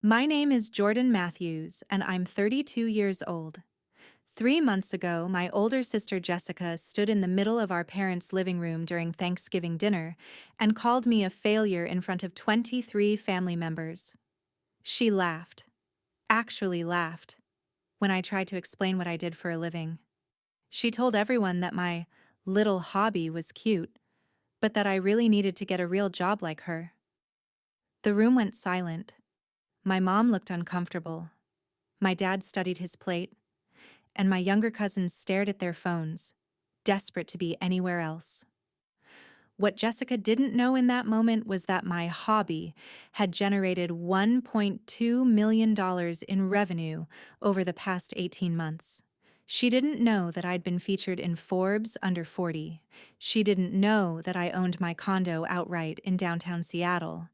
My name is Jordan Matthews, and I'm 32 years old. 3 months ago, my older sister Jessica stood in the middle of our parents' living room during Thanksgiving dinner and called me a failure in front of 23 family members. She laughed, actually laughed, when I tried to explain what I did for a living. She told everyone that my little hobby was cute, but that I really needed to get a real job like her. The room went silent. My mom looked uncomfortable. My dad studied his plate, and my younger cousins stared at their phones, desperate to be anywhere else. What Jessica didn't know in that moment was that my hobby had generated $1.2 million in revenue over the past 18 months. She didn't know that I'd been featured in Forbes Under 40. She didn't know that I owned my condo outright in downtown Seattle.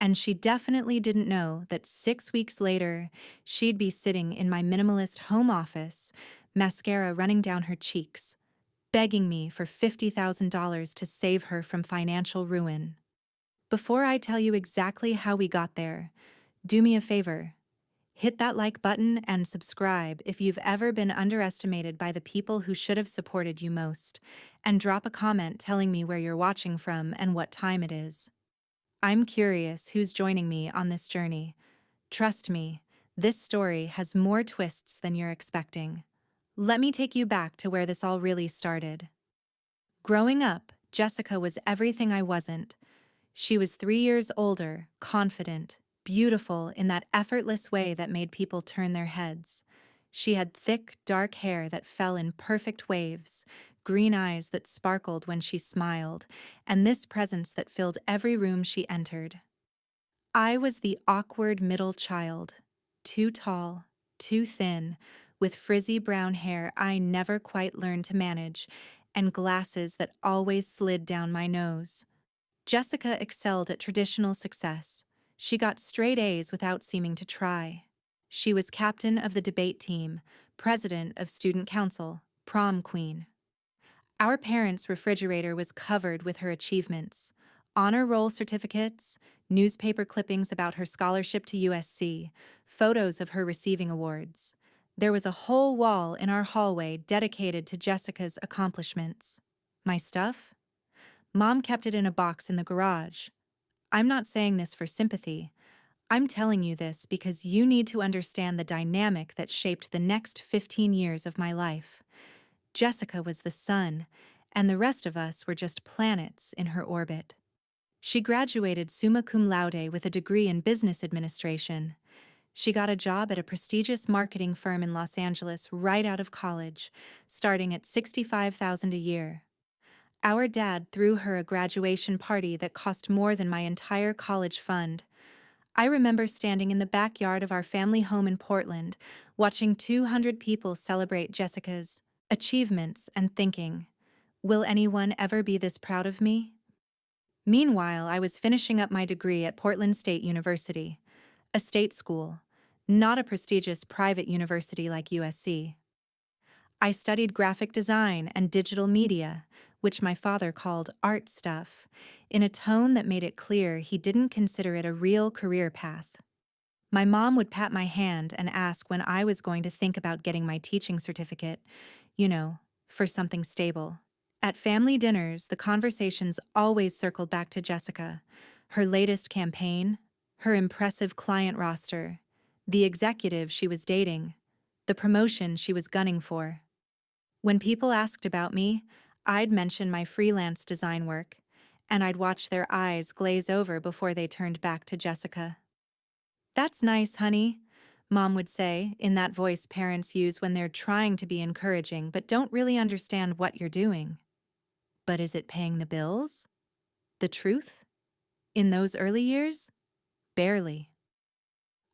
And she definitely didn't know that 6 weeks later, she'd be sitting in my minimalist home office, mascara running down her cheeks, begging me for $50,000 to save her from financial ruin. Before I tell you exactly how we got there, do me a favor. Hit that like button and subscribe if you've ever been underestimated by the people who should have supported you most, and drop a comment telling me where you're watching from and what time it is. I'm curious who's joining me on this journey. Trust me, this story has more twists than you're expecting. Let me take you back to where this all really started. Growing up, Jessica was everything I wasn't. She was 3 years older, confident, beautiful in that effortless way that made people turn their heads. She had thick, dark hair that fell in perfect waves, green eyes that sparkled when she smiled, and this presence that filled every room she entered. I was the awkward middle child, too tall, too thin, with frizzy brown hair I never quite learned to manage, and glasses that always slid down my nose. Jessica excelled at traditional success. She got straight A's without seeming to try. She was captain of the debate team, president of student council, prom queen. Our parents' refrigerator was covered with her achievements: honor roll certificates, newspaper clippings about her scholarship to USC, photos of her receiving awards. There was a whole wall in our hallway dedicated to Jessica's accomplishments. My stuff? Mom kept it in a box in the garage. I'm not saying this for sympathy. I'm telling you this because you need to understand the dynamic that shaped the next 15 years of my life. Jessica was the sun, and the rest of us were just planets in her orbit. She graduated summa cum laude with a degree in business administration. She got a job at a prestigious marketing firm in Los Angeles right out of college, starting at $65,000 a year. Our dad threw her a graduation party that cost more than my entire college fund. I remember standing in the backyard of our family home in Portland, watching 200 people celebrate Jessica's achievements and thinking, will anyone ever be this proud of me? Meanwhile, I was finishing up my degree at Portland State University, a state school, not a prestigious private university like USC. I studied graphic design and digital media, which my father called art stuff, in a tone that made it clear he didn't consider it a real career path. My mom would pat my hand and ask when I was going to think about getting my teaching certificate, for something stable. At family dinners, the conversations always circled back to Jessica, her latest campaign, her impressive client roster, the executive she was dating, the promotion she was gunning for. When people asked about me, I'd mention my freelance design work, and I'd watch their eyes glaze over before they turned back to Jessica. "That's nice, honey," Mom would say, in that voice parents use when they're trying to be encouraging but don't really understand what you're doing. But is it paying the bills? The truth? In those early years? Barely.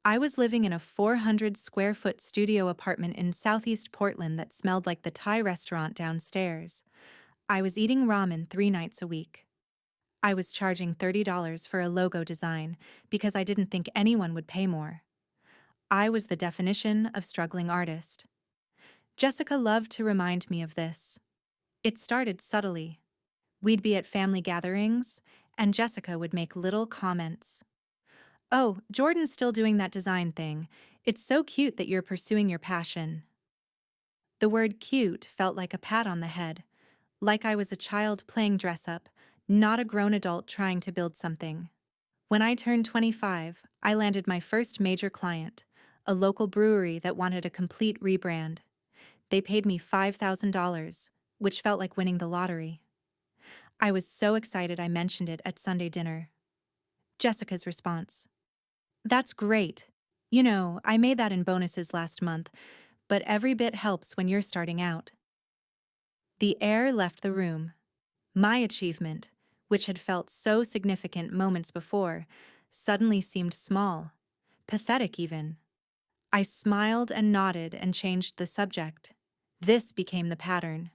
I was living in a 400 square foot studio apartment in southeast Portland that smelled like the Thai restaurant downstairs. I was eating ramen 3 nights a week. I was charging $30 for a logo design because I didn't think anyone would pay more. I was the definition of struggling artist. Jessica loved to remind me of this. It started subtly. We'd be at family gatherings, and Jessica would make little comments. Oh, Jordan's still doing that design thing. It's so cute that you're pursuing your passion. The word cute felt like a pat on the head, like I was a child playing dress up, not a grown adult trying to build something. When I turned 25, I landed my first major client, a local brewery that wanted a complete rebrand. They paid me $5,000, which felt like winning the lottery. I was so excited I mentioned it at Sunday dinner. Jessica's response: "That's great. You know, I made that in bonuses last month, but every bit helps when you're starting out." The air left the room. My achievement, which had felt so significant moments before, suddenly seemed small, pathetic even. I smiled and nodded and changed the subject. This became the pattern.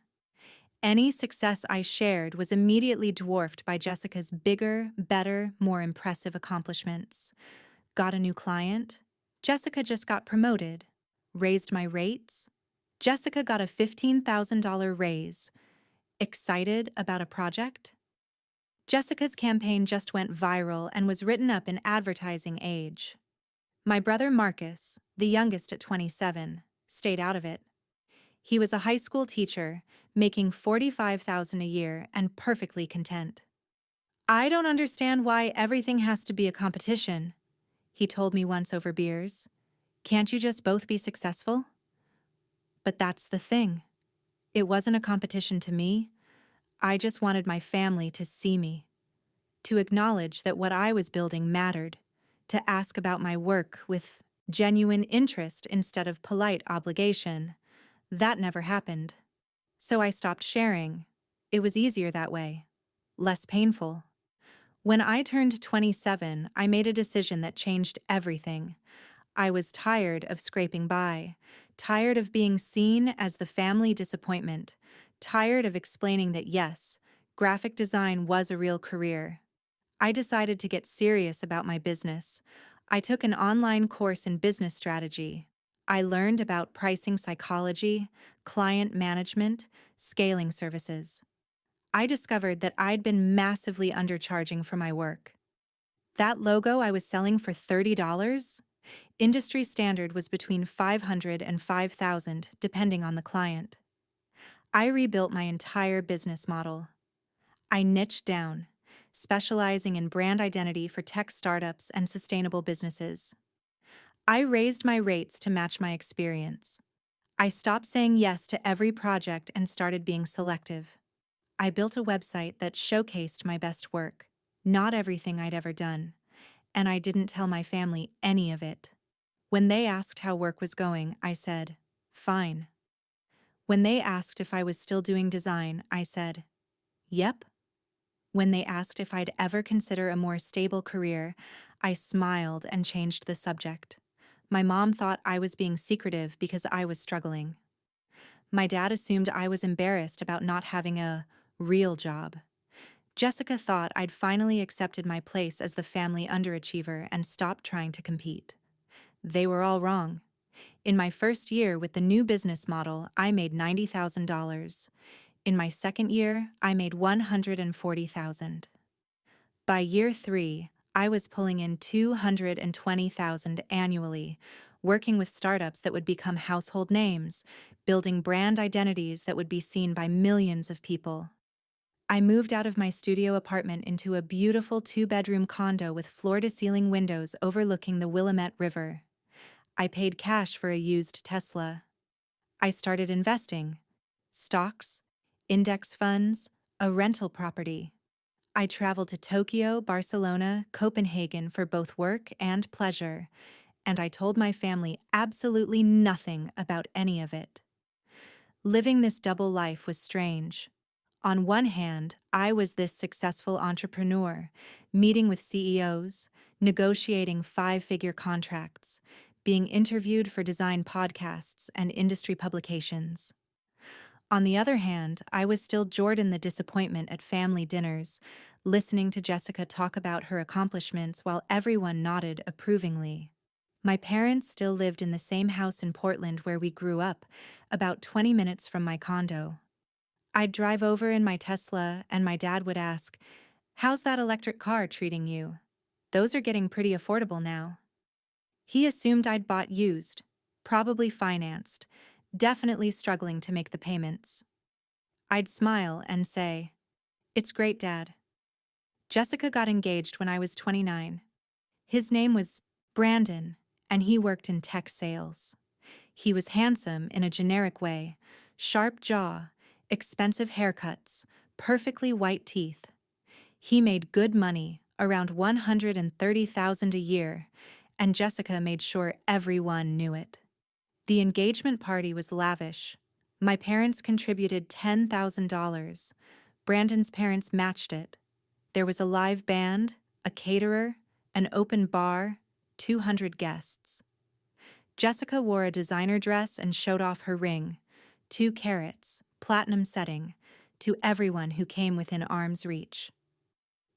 Any success I shared was immediately dwarfed by Jessica's bigger, better, more impressive accomplishments. Got a new client? Jessica just got promoted. Raised my rates? Jessica got a $15,000 raise. Excited about a project? Jessica's campaign just went viral and was written up in advertising age. My brother Marcus, the youngest at 27, stayed out of it. He was a high school teacher, making $45,000 a year and perfectly content. "I don't understand why everything has to be a competition," he told me once over beers. "Can't you just both be successful?" But that's the thing. It wasn't a competition to me. I just wanted my family to see me, to acknowledge that what I was building mattered, to ask about my work with genuine interest instead of polite obligation. That never happened. So I stopped sharing. It was easier that way, less painful. When I turned 27, I made a decision that changed everything. I was tired of scraping by, tired of being seen as the family disappointment, tired of explaining that yes, graphic design was a real career. I decided to get serious about my business. I took an online course in business strategy. I learned about pricing psychology, client management, scaling services. I discovered that I'd been massively undercharging for my work. That logo I was selling for $30? Industry standard was between 500 and 5,000, depending on the client. I rebuilt my entire business model. I niched down, specializing in brand identity for tech startups and sustainable businesses. I raised my rates to match my experience. I stopped saying yes to every project and started being selective. I built a website that showcased my best work, not everything I'd ever done, and I didn't tell my family any of it. When they asked how work was going, I said, "Fine." When they asked if I was still doing design, I said, "Yep." When they asked if I'd ever consider a more stable career, I smiled and changed the subject. My mom thought I was being secretive because I was struggling. My dad assumed I was embarrassed about not having a real job. Jessica thought I'd finally accepted my place as the family underachiever and stopped trying to compete. They were all wrong. In my first year with the new business model, I made $90,000. In my second year, I made $140,000. By year 3, I was pulling in $220,000 annually, working with startups that would become household names, building brand identities that would be seen by millions of people. I moved out of my studio apartment into a beautiful 2-bedroom condo with floor-to-ceiling windows overlooking the Willamette River. I paid cash for a used Tesla. I started investing: stocks, index funds, a rental property. I traveled to Tokyo, Barcelona, Copenhagen for both work and pleasure, and I told my family absolutely nothing about any of it. Living this double life was strange. On one hand, I was this successful entrepreneur, meeting with CEOs, negotiating 5-figure contracts, being interviewed for design podcasts and industry publications. On the other hand, I was still Jordan the disappointment at family dinners, listening to Jessica talk about her accomplishments while everyone nodded approvingly. My parents still lived in the same house in Portland where we grew up, about 20 minutes from my condo. I'd drive over in my Tesla and my dad would ask, "How's that electric car treating you?" Those are getting pretty affordable now. He assumed I'd bought used, probably financed, definitely struggling to make the payments. I'd smile and say, "It's great, Dad." Jessica got engaged when I was 29. His name was Brandon, and he worked in tech sales. He was handsome in a generic way, sharp jaw, expensive haircuts, perfectly white teeth. He made good money, around $130,000 a year, and Jessica made sure everyone knew it. The engagement party was lavish. My parents contributed $10,000. Brandon's parents matched it. There was a live band, a caterer, an open bar, 200 guests. Jessica wore a designer dress and showed off her ring, 2 carats, platinum setting, to everyone who came within arm's reach.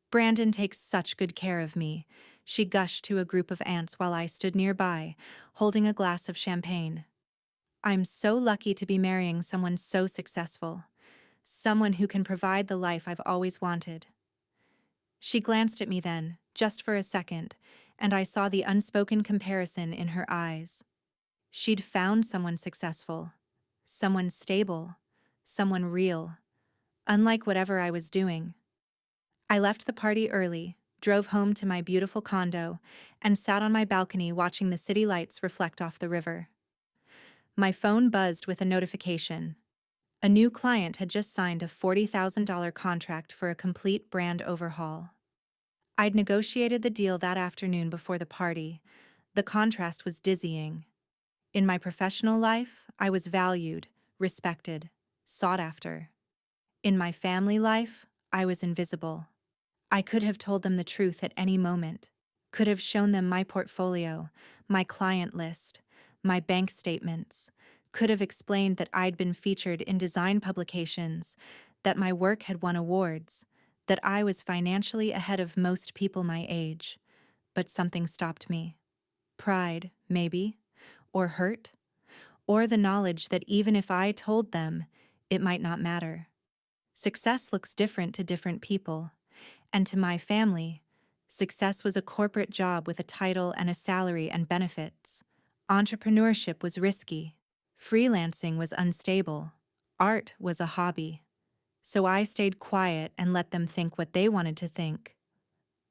"Brandon takes such good care of me," she gushed to a group of aunts while I stood nearby, holding a glass of champagne. "I'm so lucky to be marrying someone so successful, someone who can provide the life I've always wanted." She glanced at me then, just for a second, and I saw the unspoken comparison in her eyes. She'd found someone successful, someone stable, someone real, unlike whatever I was doing. I left the party early, drove home to my beautiful condo, and sat on my balcony watching the city lights reflect off the river. My phone buzzed with a notification. A new client had just signed a $40,000 contract for a complete brand overhaul. I'd negotiated the deal that afternoon before the party. The contrast was dizzying. In my professional life, I was valued, respected, sought after. In my family life, I was invisible. I could have told them the truth at any moment, could have shown them my portfolio, my client list, my bank statements, could have explained that I'd been featured in design publications, that my work had won awards, that I was financially ahead of most people my age. But something stopped me. Pride, maybe, or hurt, or the knowledge that even if I told them, it might not matter. Success looks different to different people. And to my family, success was a corporate job with a title and a salary and benefits. Entrepreneurship was risky. Freelancing was unstable. Art was a hobby. So I stayed quiet and let them think what they wanted to think.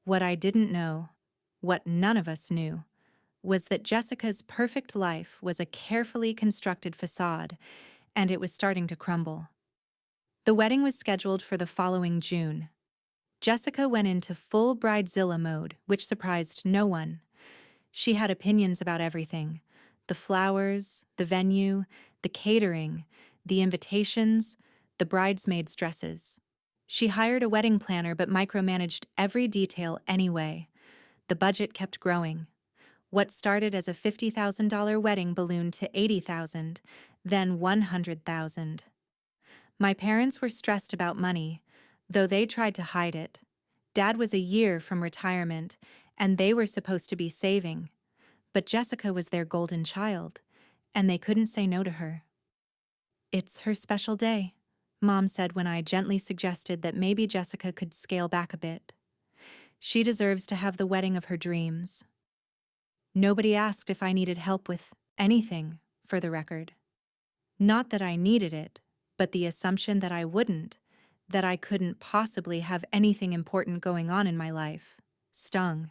What I didn't know, what none of us knew, was that Jessica's perfect life was a carefully constructed facade, and it was starting to crumble. The wedding was scheduled for the following June. Jessica went into full bridezilla mode, which surprised no one. She had opinions about everything: the flowers, the venue, the catering, the invitations, the bridesmaids' dresses. She hired a wedding planner but micromanaged every detail anyway. The budget kept growing. What started as a $50,000 wedding ballooned to $80,000, then $100,000. My parents were stressed about money, though they tried to hide it. Dad was a year from retirement, and they were supposed to be saving. But Jessica was their golden child, and they couldn't say no to her. "It's her special day," Mom said when I gently suggested that maybe Jessica could scale back a bit. "She deserves to have the wedding of her dreams." Nobody asked if I needed help with anything, for the record. Not that I needed it, but the assumption that I wouldn't, that I couldn't possibly have anything important going on in my life, stung.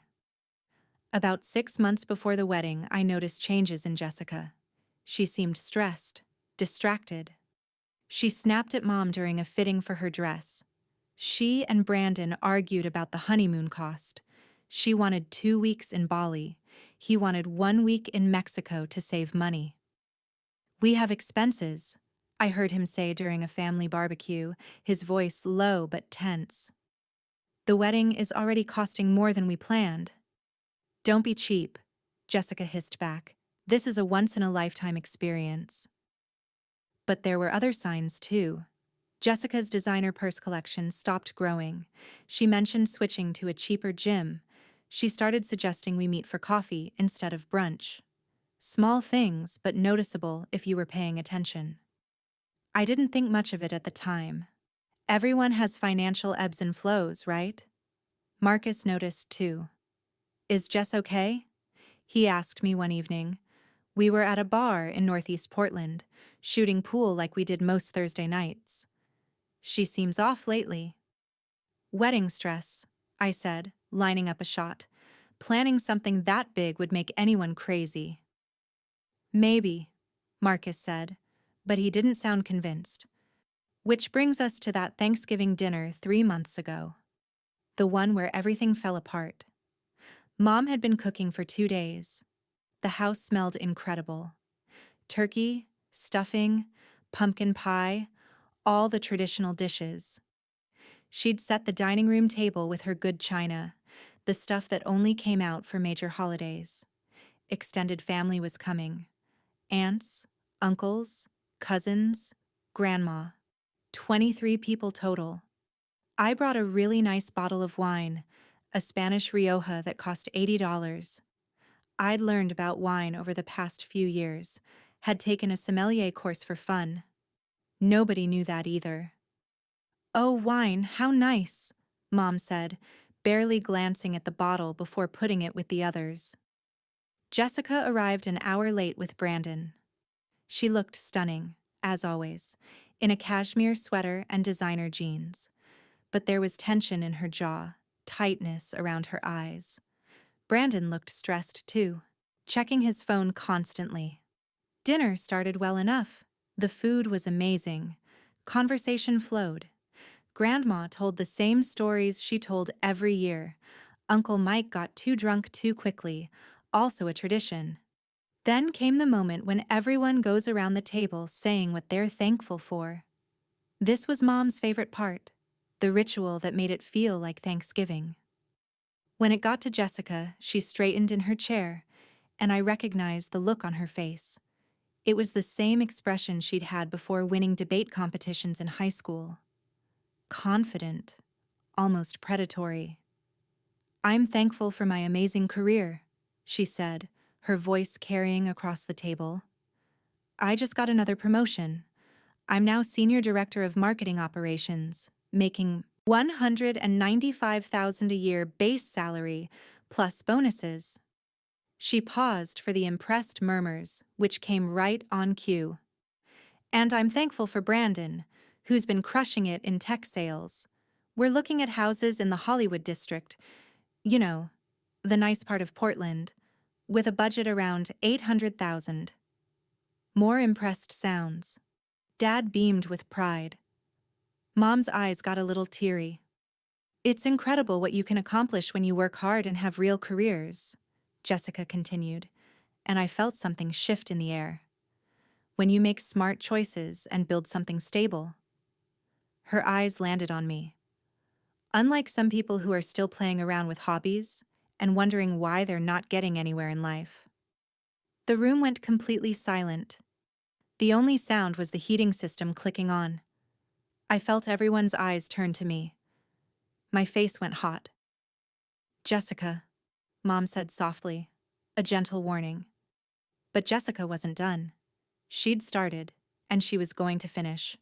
About 6 months before the wedding, I noticed changes in Jessica. She seemed stressed, distracted. She snapped at Mom during a fitting for her dress. She and Brandon argued about the honeymoon cost. She wanted 2 weeks in Bali. He wanted 1 week in Mexico to save money. "We have expenses," I heard him say during a family barbecue, his voice low but tense. "The wedding is already costing more than we planned." "Don't be cheap," Jessica hissed back. "This is a once-in-a-lifetime experience." But there were other signs, too. Jessica's designer purse collection stopped growing. She mentioned switching to a cheaper gym. She started suggesting we meet for coffee instead of brunch. Small things, but noticeable if you were paying attention. I didn't think much of it at the time. Everyone has financial ebbs and flows, right? Marcus noticed too. Is Jess okay? He asked me one evening. We were at a bar in Northeast Portland, shooting pool like we did most Thursday nights. She seems off lately. Wedding stress, I said, lining up a shot. Planning something that big would make anyone crazy. Maybe, Marcus said, but he didn't sound convinced. Which brings us to that Thanksgiving dinner 3 months ago. The one where everything fell apart. Mom had been cooking for 2 days. The house smelled incredible. Turkey, stuffing, pumpkin pie, all the traditional dishes. She'd set the dining room table with her good china, the stuff that only came out for major holidays. Extended family was coming. Aunts, uncles, cousins, grandma. 23 people total. I brought a really nice bottle of wine, a Spanish Rioja that cost $80. I'd learned about wine over the past few years, had taken a sommelier course for fun. Nobody knew that either. Oh, wine, how nice, Mom said, barely glancing at the bottle before putting it with the others. Jessica arrived an hour late with Brandon. She looked stunning, as always, in a cashmere sweater and designer jeans. But there was tension in her jaw, tightness around her eyes. Brandon looked stressed too, checking his phone constantly. Dinner started well enough. The food was amazing. Conversation flowed. Grandma told the same stories she told every year. Uncle Mike got too drunk too quickly, also a tradition. Then came the moment when everyone goes around the table saying what they're thankful for. This was Mom's favorite part, the ritual that made it feel like Thanksgiving. When it got to Jessica, she straightened in her chair, and I recognized the look on her face. It was the same expression she'd had before winning debate competitions in high school. Confident, almost predatory. "I'm thankful for my amazing career," she said, her voice carrying across the table. "I just got another promotion. I'm now Senior Director of Marketing Operations, making $195,000 a year base salary, plus bonuses." She paused for the impressed murmurs, which came right on cue. "And I'm thankful for Brandon, who's been crushing it in tech sales. We're looking at houses in the Hollywood district, you know, the nice part of Portland, with a budget around $800,000. More impressed sounds. Dad beamed with pride. Mom's eyes got a little teary. "It's incredible what you can accomplish when you work hard and have real careers," Jessica continued, and I felt something shift in the air. "When you make smart choices and build something stable." Her eyes landed on me. Unlike some people who are still playing around with hobbies and wondering why they're not getting anywhere in life. The room went completely silent. The only sound was the heating system clicking on. I felt everyone's eyes turn to me. My face went hot. "Jessica," Mom said softly, a gentle warning. But Jessica wasn't done. She'd started, and she was going to finish.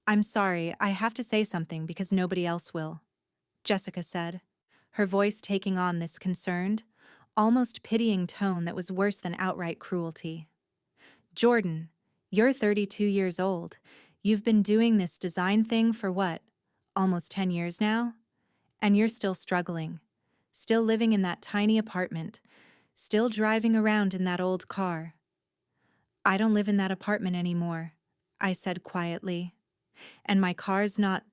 "I'm sorry, I have to say something because nobody else will," Jessica said, her voice taking on this concerned, almost pitying tone that was worse than outright cruelty. "Jordan, you're 32 years old. You've been doing this design thing for what, almost 10 years now? And you're still struggling, still living in that tiny apartment, still driving around in that old car." "I don't live in that apartment anymore," I said quietly. "And my car's not—"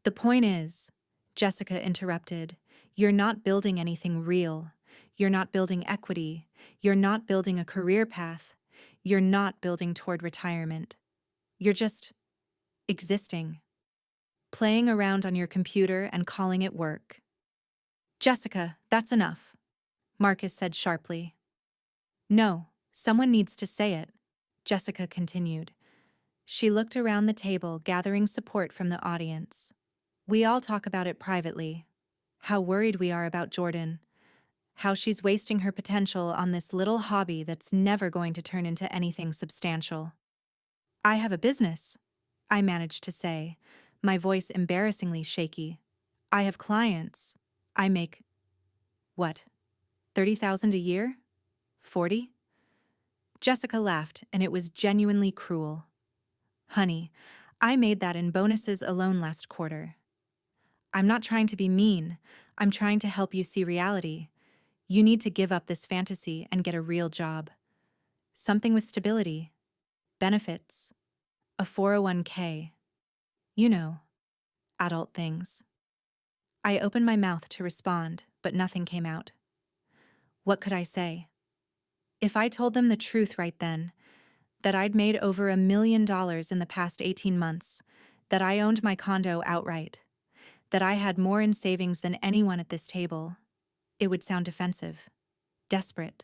"The point is," Jessica interrupted, "you're not building anything real. You're not building equity. You're not building a career path. You're not building toward retirement. You're just existing. Playing around on your computer and calling it work." "Jessica, that's enough," Marcus said sharply. "No, someone needs to say it," Jessica continued. She looked around the table, gathering support from the audience. "We all talk about it privately. How worried we are about Jordan. How she's wasting her potential on this little hobby that's never going to turn into anything substantial." "I have a business," I managed to say, my voice embarrassingly shaky. "I have clients. I make—" "What?" 30,000 a year? 40? Jessica laughed, and it was genuinely cruel. Honey, I made that in bonuses alone last quarter. I'm not trying to be mean. I'm trying to help you see reality. You need to give up this fantasy and get a real job. Something with stability, benefits, a 401k. You know, adult things. I opened my mouth to respond, but nothing came out. What could I say? If I told them the truth right then, that I'd made over $1 million in the past 18 months, that I owned my condo outright, that I had more in savings than anyone at this table, it would sound defensive, desperate,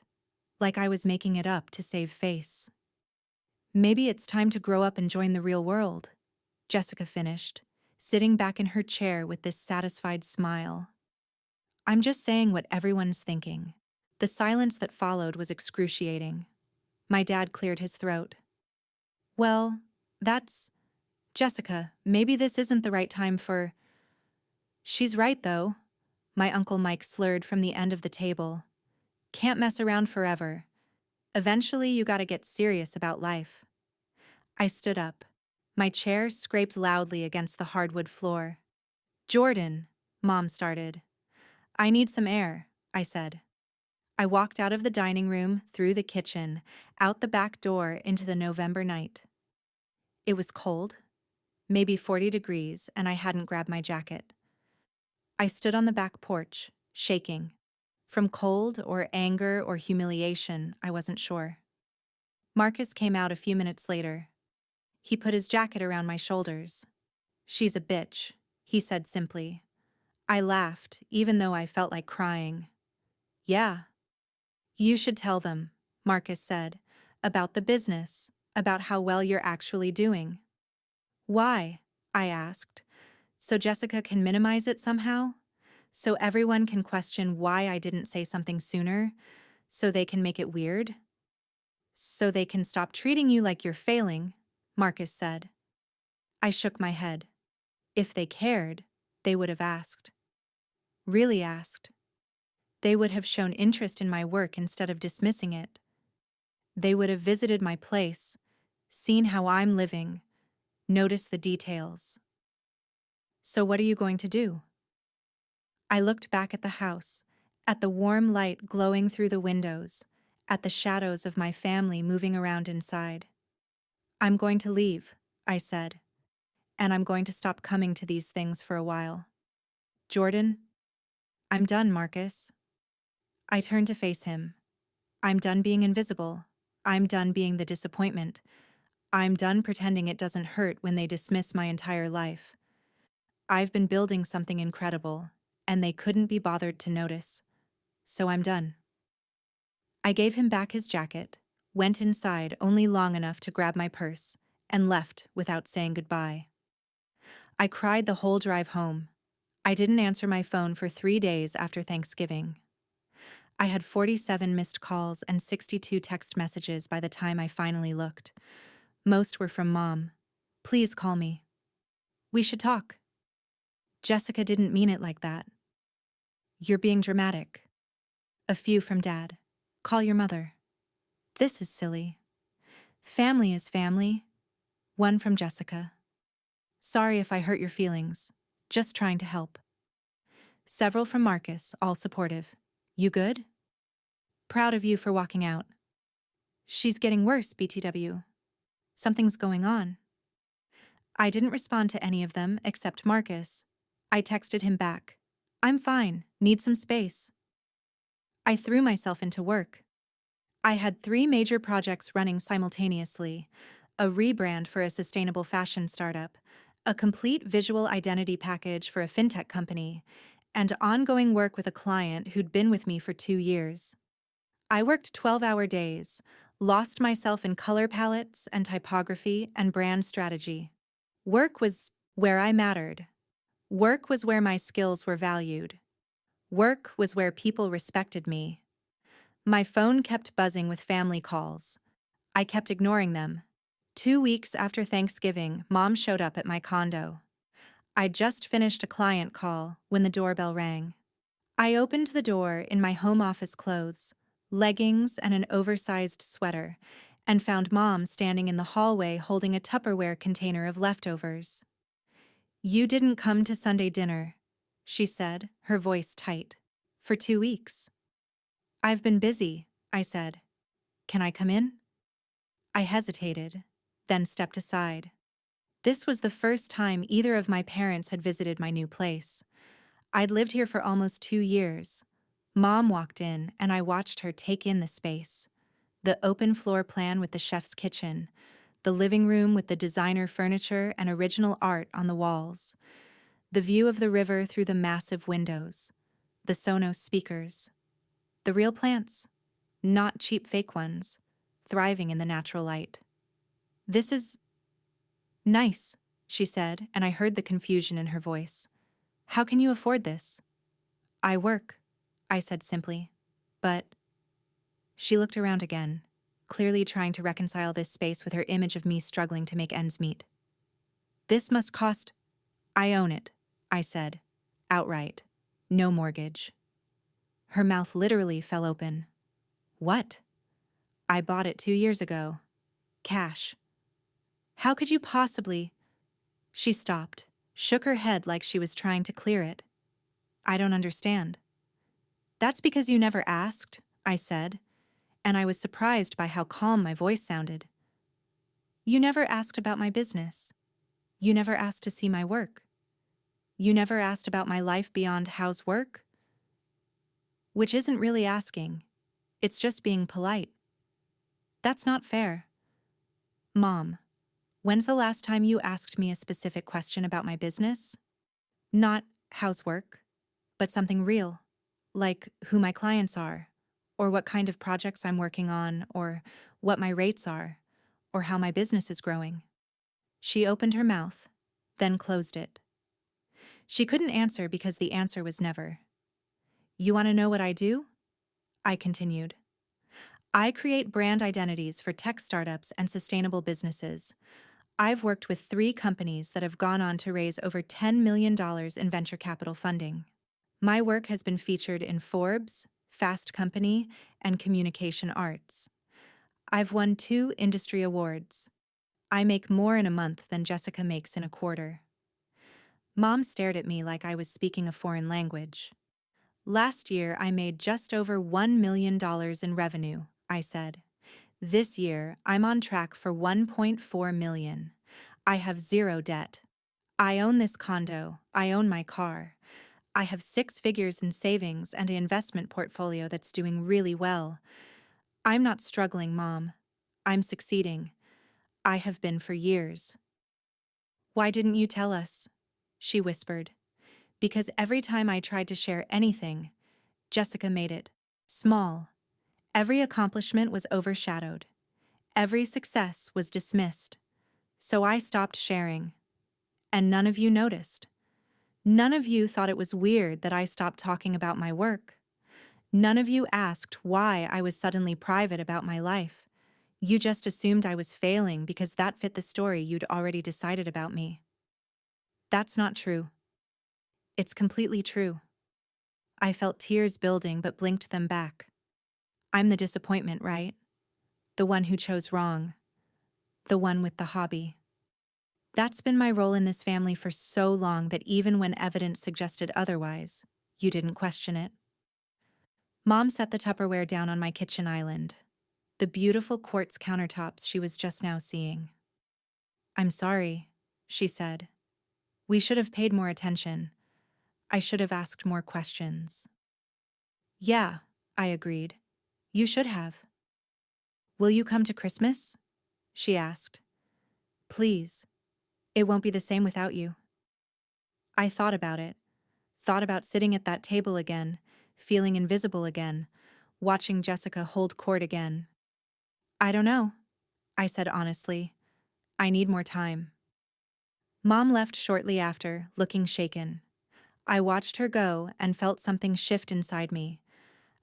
like I was making it up to save face. Maybe it's time to grow up and join the real world, Jessica finished, sitting back in her chair with this satisfied smile. I'm just saying what everyone's thinking. The silence that followed was excruciating. My dad cleared his throat. Well, that's... Jessica, maybe this isn't the right time for... She's right, though. My Uncle Mike slurred from the end of the table. Can't mess around forever. Eventually, you gotta get serious about life. I stood up. My chair scraped loudly against the hardwood floor. Jordan, Mom started. I need some air, I said. I walked out of the dining room, through the kitchen, out the back door into the November night. It was cold, maybe 40 degrees, and I hadn't grabbed my jacket. I stood on the back porch, shaking. From cold or anger or humiliation, I wasn't sure. Marcus came out a few minutes later. He put his jacket around my shoulders. She's a bitch, he said simply. I laughed, even though I felt like crying. Yeah. You should tell them, Marcus said, about the business, about how well you're actually doing. Why? I asked. So Jessica can minimize it somehow? So everyone can question why I didn't say something sooner? So they can make it weird? So they can stop treating you like you're failing, Marcus said. I shook my head. If they cared, they would have asked. Really asked. They would have shown interest in my work instead of dismissing it. They would have visited my place, seen how I'm living, noticed the details. So what are you going to do? I looked back at the house, at the warm light glowing through the windows, at the shadows of my family moving around inside. I'm going to leave, I said, and I'm going to stop coming to these things for a while. Jordan, I'm done, Marcus. I turned to face him. I'm done being invisible. I'm done being the disappointment. I'm done pretending it doesn't hurt when they dismiss my entire life. I've been building something incredible, and they couldn't be bothered to notice. So I'm done. I gave him back his jacket, went inside only long enough to grab my purse, and left without saying goodbye. I cried the whole drive home. I didn't answer my phone for 3 days after Thanksgiving. I had 47 missed calls and 62 text messages by the time I finally looked. Most were from Mom. Please call me. We should talk. Jessica didn't mean it like that. You're being dramatic. A few from Dad. Call your mother. This is silly. Family is family. One from Jessica. Sorry if I hurt your feelings. Just trying to help. Several from Marcus, all supportive. You good? Proud of you for walking out. She's getting worse, BTW. Something's going on. I didn't respond to any of them except Marcus. I texted him back. I'm fine, need some space. I threw myself into work. I had 3 major projects running simultaneously: a rebrand for a sustainable fashion startup, a complete visual identity package for a fintech company, and ongoing work with a client who'd been with me for 2 years. I worked 12-hour days, lost myself in color palettes and typography and brand strategy. Work was where I mattered. Work was where my skills were valued. Work was where people respected me. My phone kept buzzing with family calls. I kept ignoring them. 2 weeks after Thanksgiving, Mom showed up at my condo. I'd just finished a client call when the doorbell rang. I opened the door in my home office clothes, leggings and an oversized sweater, and found Mom standing in the hallway holding a Tupperware container of leftovers. "You didn't come to Sunday dinner," she said, her voice tight. "For 2 weeks." "I've been busy," I said. "Can I come in?" I hesitated, then stepped aside. This was the first time either of my parents had visited my new place. I'd lived here for almost 2 years. Mom walked in, and I watched her take in the space. The open floor plan with the chef's kitchen, the living room with the designer furniture and original art on the walls, the view of the river through the massive windows, the Sonos speakers, the real plants, not cheap fake ones, thriving in the natural light. "This is nice," she said, and I heard the confusion in her voice. "How can you afford this?" "I work," I said simply. "But—" She looked around again, clearly trying to reconcile this space with her image of me struggling to make ends meet. "This must cost—" "I own it," I said, outright. "No mortgage." Her mouth literally fell open. "What?" "I bought it 2 years ago. Cash." "How could you possibly—" She stopped, shook her head like she was trying to clear it. "I don't understand." "That's because you never asked," I said, and I was surprised by how calm my voice sounded. "You never asked about my business. You never asked to see my work. You never asked about my life beyond how's work?" Which isn't really asking. It's just being polite. That's not fair. "Mom, when's the last time you asked me a specific question about my business? Not how's work, but something real, like who my clients are, or what kind of projects I'm working on, or what my rates are, or how my business is growing." She opened her mouth, then closed it. She couldn't answer because the answer was never. "You want to know what I do?" I continued. "I create brand identities for tech startups and sustainable businesses. I've worked with 3 companies that have gone on to raise over $10 million in venture capital funding. My work has been featured in Forbes, Fast Company, and Communication Arts. I've won 2 industry awards. I make more in a month than Jessica makes in a quarter." Mom stared at me like I was speaking a foreign language. "Last year, I made just over $1 million in revenue," I said. "This year, I'm on track for 1.4 million. I have zero debt. I own this condo. I own my car. I have 6 figures in savings and an investment portfolio that's doing really well. I'm not struggling, Mom. I'm succeeding. I have been for years." "Why didn't you tell us?" she whispered. "Because every time I tried to share anything, Jessica made it small. Every accomplishment was overshadowed. Every success was dismissed. So I stopped sharing. And none of you noticed. None of you thought it was weird that I stopped talking about my work. None of you asked why I was suddenly private about my life. You just assumed I was failing because that fit the story you'd already decided about me. That's not true. It's completely true." I felt tears building but blinked them back. I'm the disappointment, right? The one who chose wrong. The one with the hobby. That's been my role in this family for so long that even when evidence suggested otherwise, you didn't question it. Mom set the Tupperware down on my kitchen island, the beautiful quartz countertops she was just now seeing. "I'm sorry," she said. "We should have paid more attention. I should have asked more questions." "Yeah," I agreed. "You should have." "Will you come to Christmas?" she asked. "Please. It won't be the same without you." I thought about it. Thought about sitting at that table again, feeling invisible again, watching Jessica hold court again. "I don't know," I said honestly. "I need more time." Mom left shortly after, looking shaken. I watched her go and felt something shift inside me.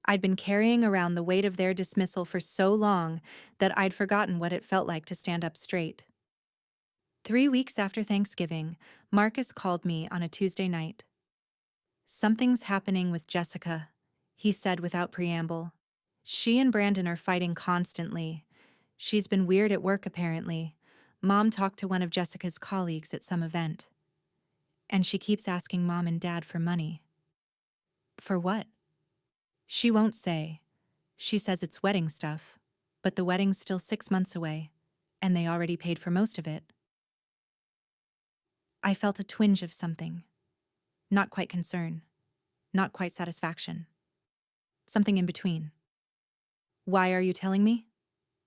I'd been carrying around the weight of their dismissal for so long that I'd forgotten what it felt like to stand up straight. 3 weeks after Thanksgiving, Marcus called me on a Tuesday night. "Something's happening with Jessica," he said without preamble. "She and Brandon are fighting constantly. She's been weird at work, apparently. Mom talked to one of Jessica's colleagues at some event. And she keeps asking Mom and Dad for money." "For what?" "She won't say. She says it's wedding stuff. But the wedding's still 6 months away, and they already paid for most of it." I felt a twinge of something. Not quite concern. Not quite satisfaction. Something in between. "Why are you telling me?"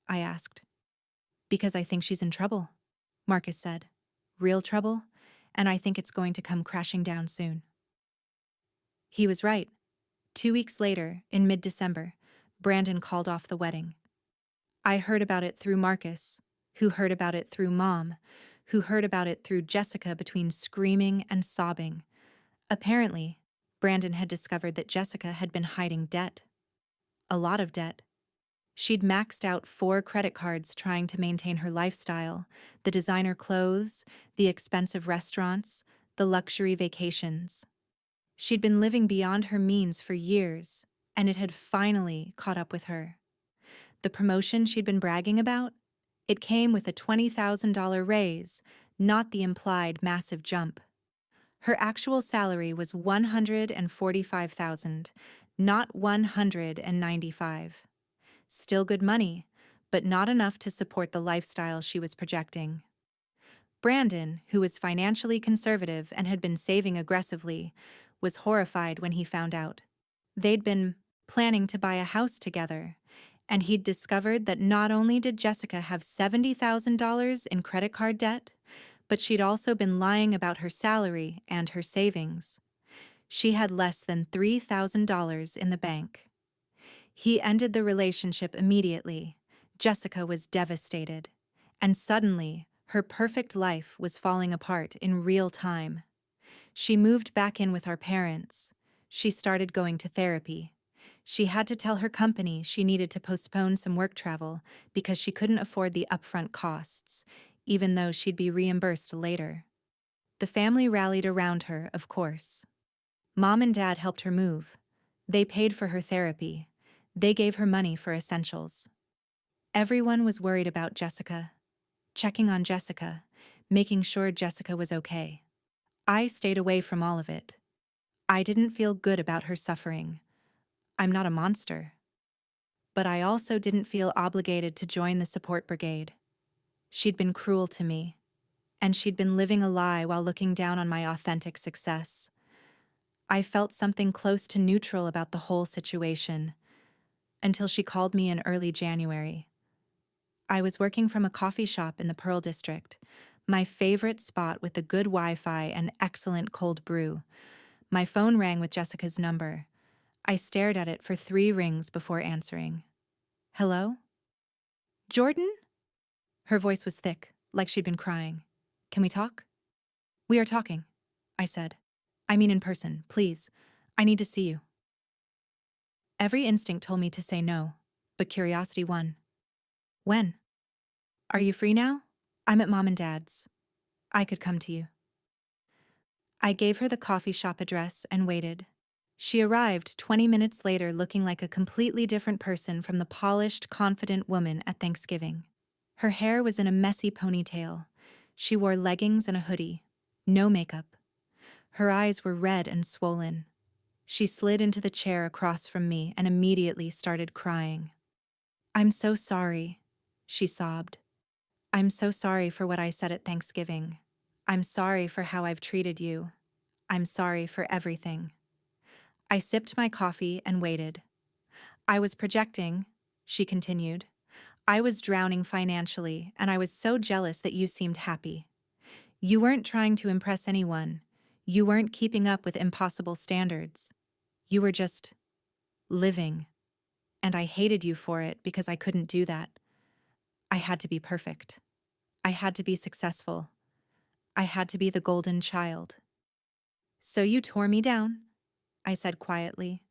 I asked. "Because I think she's in trouble," Marcus said. "Real trouble, and I think it's going to come crashing down soon." He was right. 2 weeks later, in mid-December, Brandon called off the wedding. I heard about it through Marcus, who heard about it through Mom, who heard about it through Jessica between screaming and sobbing. Apparently, Brandon had discovered that Jessica had been hiding debt. A lot of debt. She'd maxed out 4 credit cards trying to maintain her lifestyle, the designer clothes, the expensive restaurants, the luxury vacations. She'd been living beyond her means for years, and it had finally caught up with her. The promotion she'd been bragging about? It came with a $20,000 raise, not the implied massive jump. Her actual salary was $145,000, not $195,000. Still good money, but not enough to support the lifestyle she was projecting. Brandon, who was financially conservative and had been saving aggressively, was horrified when he found out. They'd been planning to buy a house together, and he'd discovered that not only did Jessica have $70,000 in credit card debt, but she'd also been lying about her salary and her savings. She had less than $3,000 in the bank. He ended the relationship immediately. Jessica was devastated. And suddenly, her perfect life was falling apart in real time. She moved back in with our parents. She started going to therapy. She had to tell her company she needed to postpone some work travel because she couldn't afford the upfront costs, even though she'd be reimbursed later. The family rallied around her, of course. Mom and Dad helped her move. They paid for her therapy. They gave her money for essentials. Everyone was worried about Jessica, checking on Jessica, making sure Jessica was okay. I stayed away from all of it. I didn't feel good about her suffering. I'm not a monster. But I also didn't feel obligated to join the support brigade. She'd been cruel to me, and she'd been living a lie while looking down on my authentic success. I felt something close to neutral about the whole situation, until she called me in early January. I was working from a coffee shop in the Pearl District, my favorite spot with the good Wi-Fi and excellent cold brew. My phone rang with Jessica's number. I stared at it for 3 rings before answering. "Hello? Jordan?" Her voice was thick, like she'd been crying. "Can we talk?" "We are talking," I said. "I mean in person, please. I need to see you." Every instinct told me to say no, but curiosity won. "When?" "Are you free now? I'm at Mom and Dad's. I could come to you." I gave her the coffee shop address and waited. She arrived 20 minutes later looking like a completely different person from the polished, confident woman at Thanksgiving. Her hair was in a messy ponytail. She wore leggings and a hoodie. No makeup. Her eyes were red and swollen. She slid into the chair across from me and immediately started crying. "I'm so sorry," she sobbed. "I'm so sorry for what I said at Thanksgiving. I'm sorry for how I've treated you. I'm sorry for everything." I sipped my coffee and waited. "I was projecting," she continued. "I was drowning financially, and I was so jealous that you seemed happy. You weren't trying to impress anyone. You weren't keeping up with impossible standards. You were just living. And I hated you for it because I couldn't do that. I had to be perfect. I had to be successful. I had to be the golden child." "So you tore me down?" I said quietly.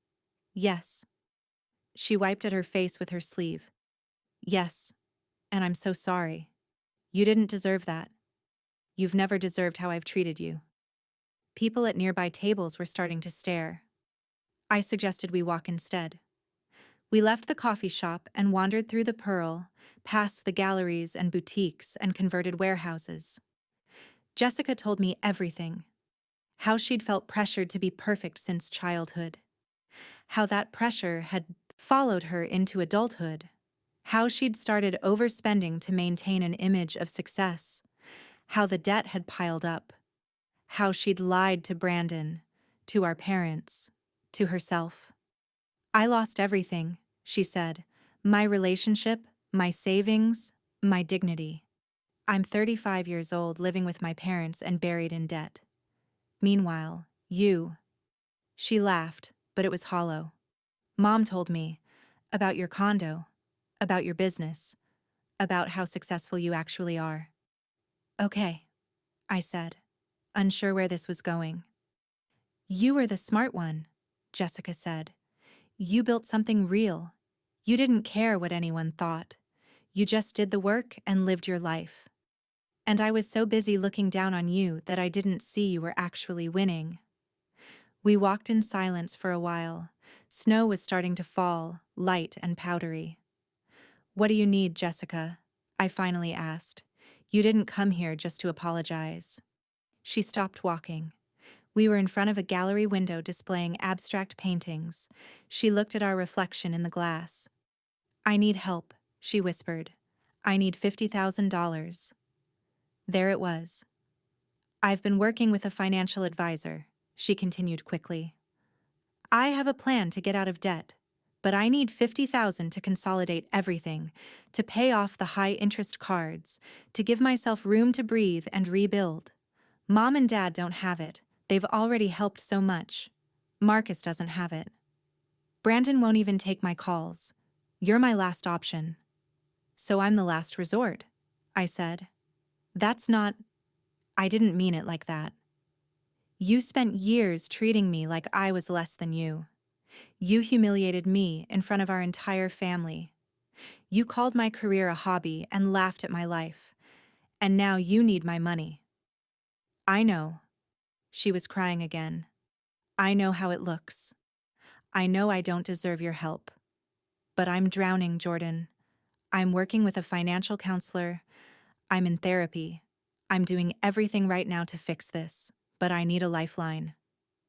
"Yes." She wiped at her face with her sleeve. "Yes, and I'm so sorry. You didn't deserve that. You've never deserved how I've treated you." People at nearby tables were starting to stare. I suggested we walk instead. We left the coffee shop and wandered through the Pearl, past the galleries and boutiques and converted warehouses. Jessica told me everything. How she'd felt pressured to be perfect since childhood. How that pressure had followed her into adulthood. How she'd started overspending to maintain an image of success. How the debt had piled up. How she'd lied to Brandon, to our parents, to herself. I lost everything, she said. My relationship, my savings, my dignity. I'm 35 years old, living with my parents and buried in debt. Meanwhile, you. She laughed, but it was hollow. Mom told me about your condo, about your business, about how successful you actually are. Okay, I said, unsure where this was going. You were the smart one, Jessica said. You built something real. You didn't care what anyone thought. You just did the work and lived your life. And I was so busy looking down on you that I didn't see you were actually winning. We walked in silence for a while. Snow was starting to fall, light and powdery. What do you need, Jessica? I finally asked. You didn't come here just to apologize. She stopped walking. We were in front of a gallery window displaying abstract paintings. She looked at our reflection in the glass. I need help, she whispered. I need $50,000. There it was. I've been working with a financial advisor, she continued quickly. I have a plan to get out of debt, but I need $50,000 to consolidate everything, to pay off the high-interest cards, to give myself room to breathe and rebuild. Mom and Dad don't have it. They've already helped so much. Marcus doesn't have it. Brandon won't even take my calls. You're my last option. So I'm the last resort, I said. That's not... I didn't mean it like that. You spent years treating me like I was less than you. You humiliated me in front of our entire family. You called my career a hobby and laughed at my life. And now you need my money. I know. She was crying again. I know how it looks. I know I don't deserve your help. But I'm drowning, Jordan. I'm working with a financial counselor. I'm in therapy. I'm doing everything right now to fix this, but I need a lifeline.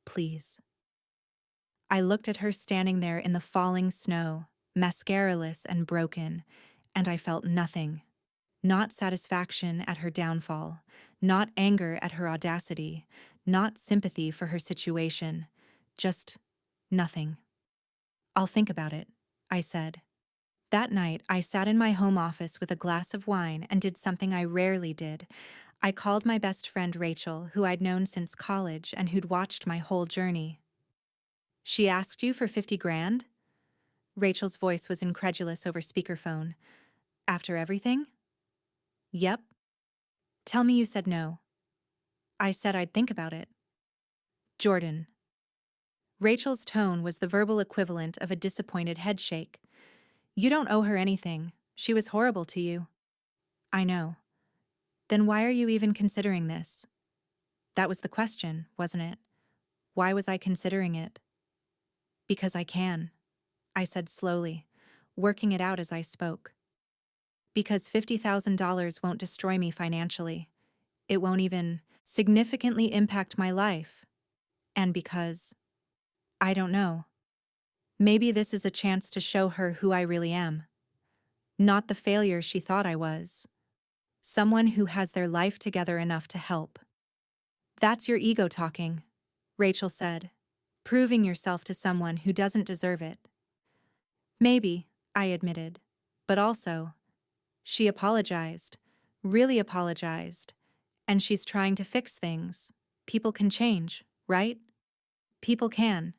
Please. I looked at her standing there in the falling snow, mascara-less and broken, and I felt nothing. Not satisfaction at her downfall, not anger at her audacity, not sympathy for her situation, just nothing. I'll think about it, I said. That night, I sat in my home office with a glass of wine and did something I rarely did. I called my best friend Rachel, who I'd known since college and who'd watched my whole journey. She asked you for 50 grand? Rachel's voice was incredulous over speakerphone. After everything? Yep. Tell me you said no. I said I'd think about it. Jordan. Rachel's tone was the verbal equivalent of a disappointed headshake. You don't owe her anything. She was horrible to you. I know. Then why are you even considering this? That was the question, wasn't it? Why was I considering it? Because I can, I said slowly, working it out as I spoke. Because $50,000 won't destroy me financially. It won't even significantly impact my life. And because, I don't know. Maybe this is a chance to show her who I really am. Not the failure she thought I was. Someone who has their life together enough to help. That's your ego talking, Rachel said, proving yourself to someone who doesn't deserve it. Maybe, I admitted, but also, she apologized, really apologized, and she's trying to fix things. People can change, right? People can,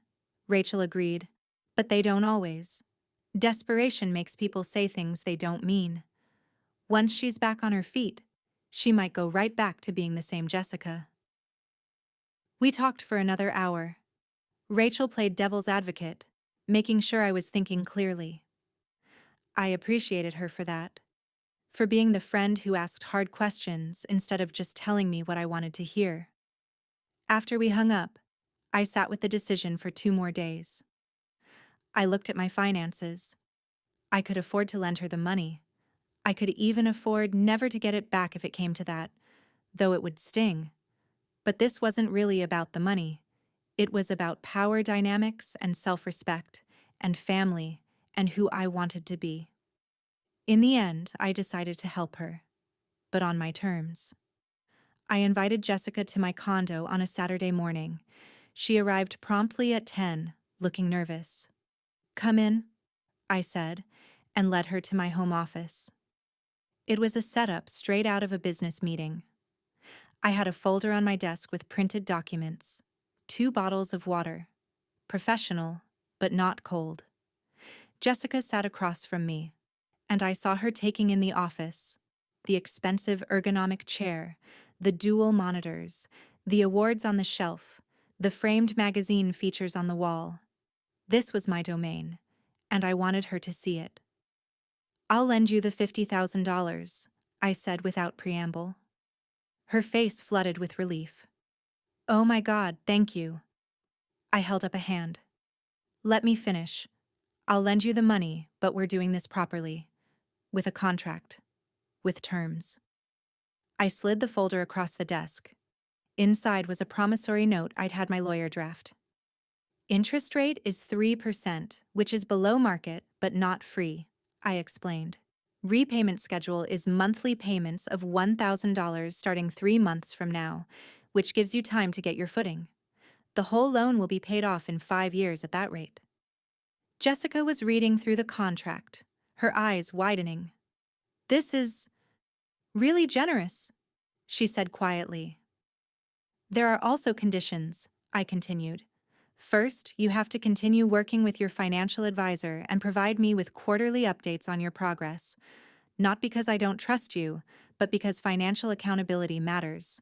Rachel agreed, but they don't always. Desperation makes people say things they don't mean. Once she's back on her feet, she might go right back to being the same Jessica. We talked for another hour. Rachel played devil's advocate, making sure I was thinking clearly. I appreciated her for that. For being the friend who asked hard questions instead of just telling me what I wanted to hear. After we hung up, I sat with the decision for 2 more days. I looked at my finances. I could afford to lend her the money. I could even afford never to get it back if it came to that, though it would sting. But this wasn't really about the money. It was about power dynamics and self-respect and family and who I wanted to be. In the end, I decided to help her, but on my terms. I invited Jessica to my condo on a Saturday morning. She arrived promptly at 10, looking nervous. "Come in," I said, and led her to my home office. It was a setup straight out of a business meeting. I had a folder on my desk with printed documents, 2 bottles of water, professional, but not cold. Jessica sat across from me, and I saw her taking in the office, the expensive ergonomic chair, the dual monitors, the awards on the shelf, the framed magazine features on the wall. This was my domain, and I wanted her to see it. "I'll lend you the $50,000, I said without preamble. Her face flooded with relief. "Oh my God, thank you." I held up a hand. "Let me finish. I'll lend you the money, but we're doing this properly. With a contract. With terms." I slid the folder across the desk. Inside was a promissory note I'd had my lawyer draft. "Interest rate is 3%, which is below market but not free," I explained. "Repayment schedule is monthly payments of $1,000 starting 3 months from now, which gives you time to get your footing. The whole loan will be paid off in 5 years at that rate." Jessica was reading through the contract, her eyes widening. "This is really generous," she said quietly. "There are also conditions," I continued. "First, you have to continue working with your financial advisor and provide me with quarterly updates on your progress. Not because I don't trust you, but because financial accountability matters."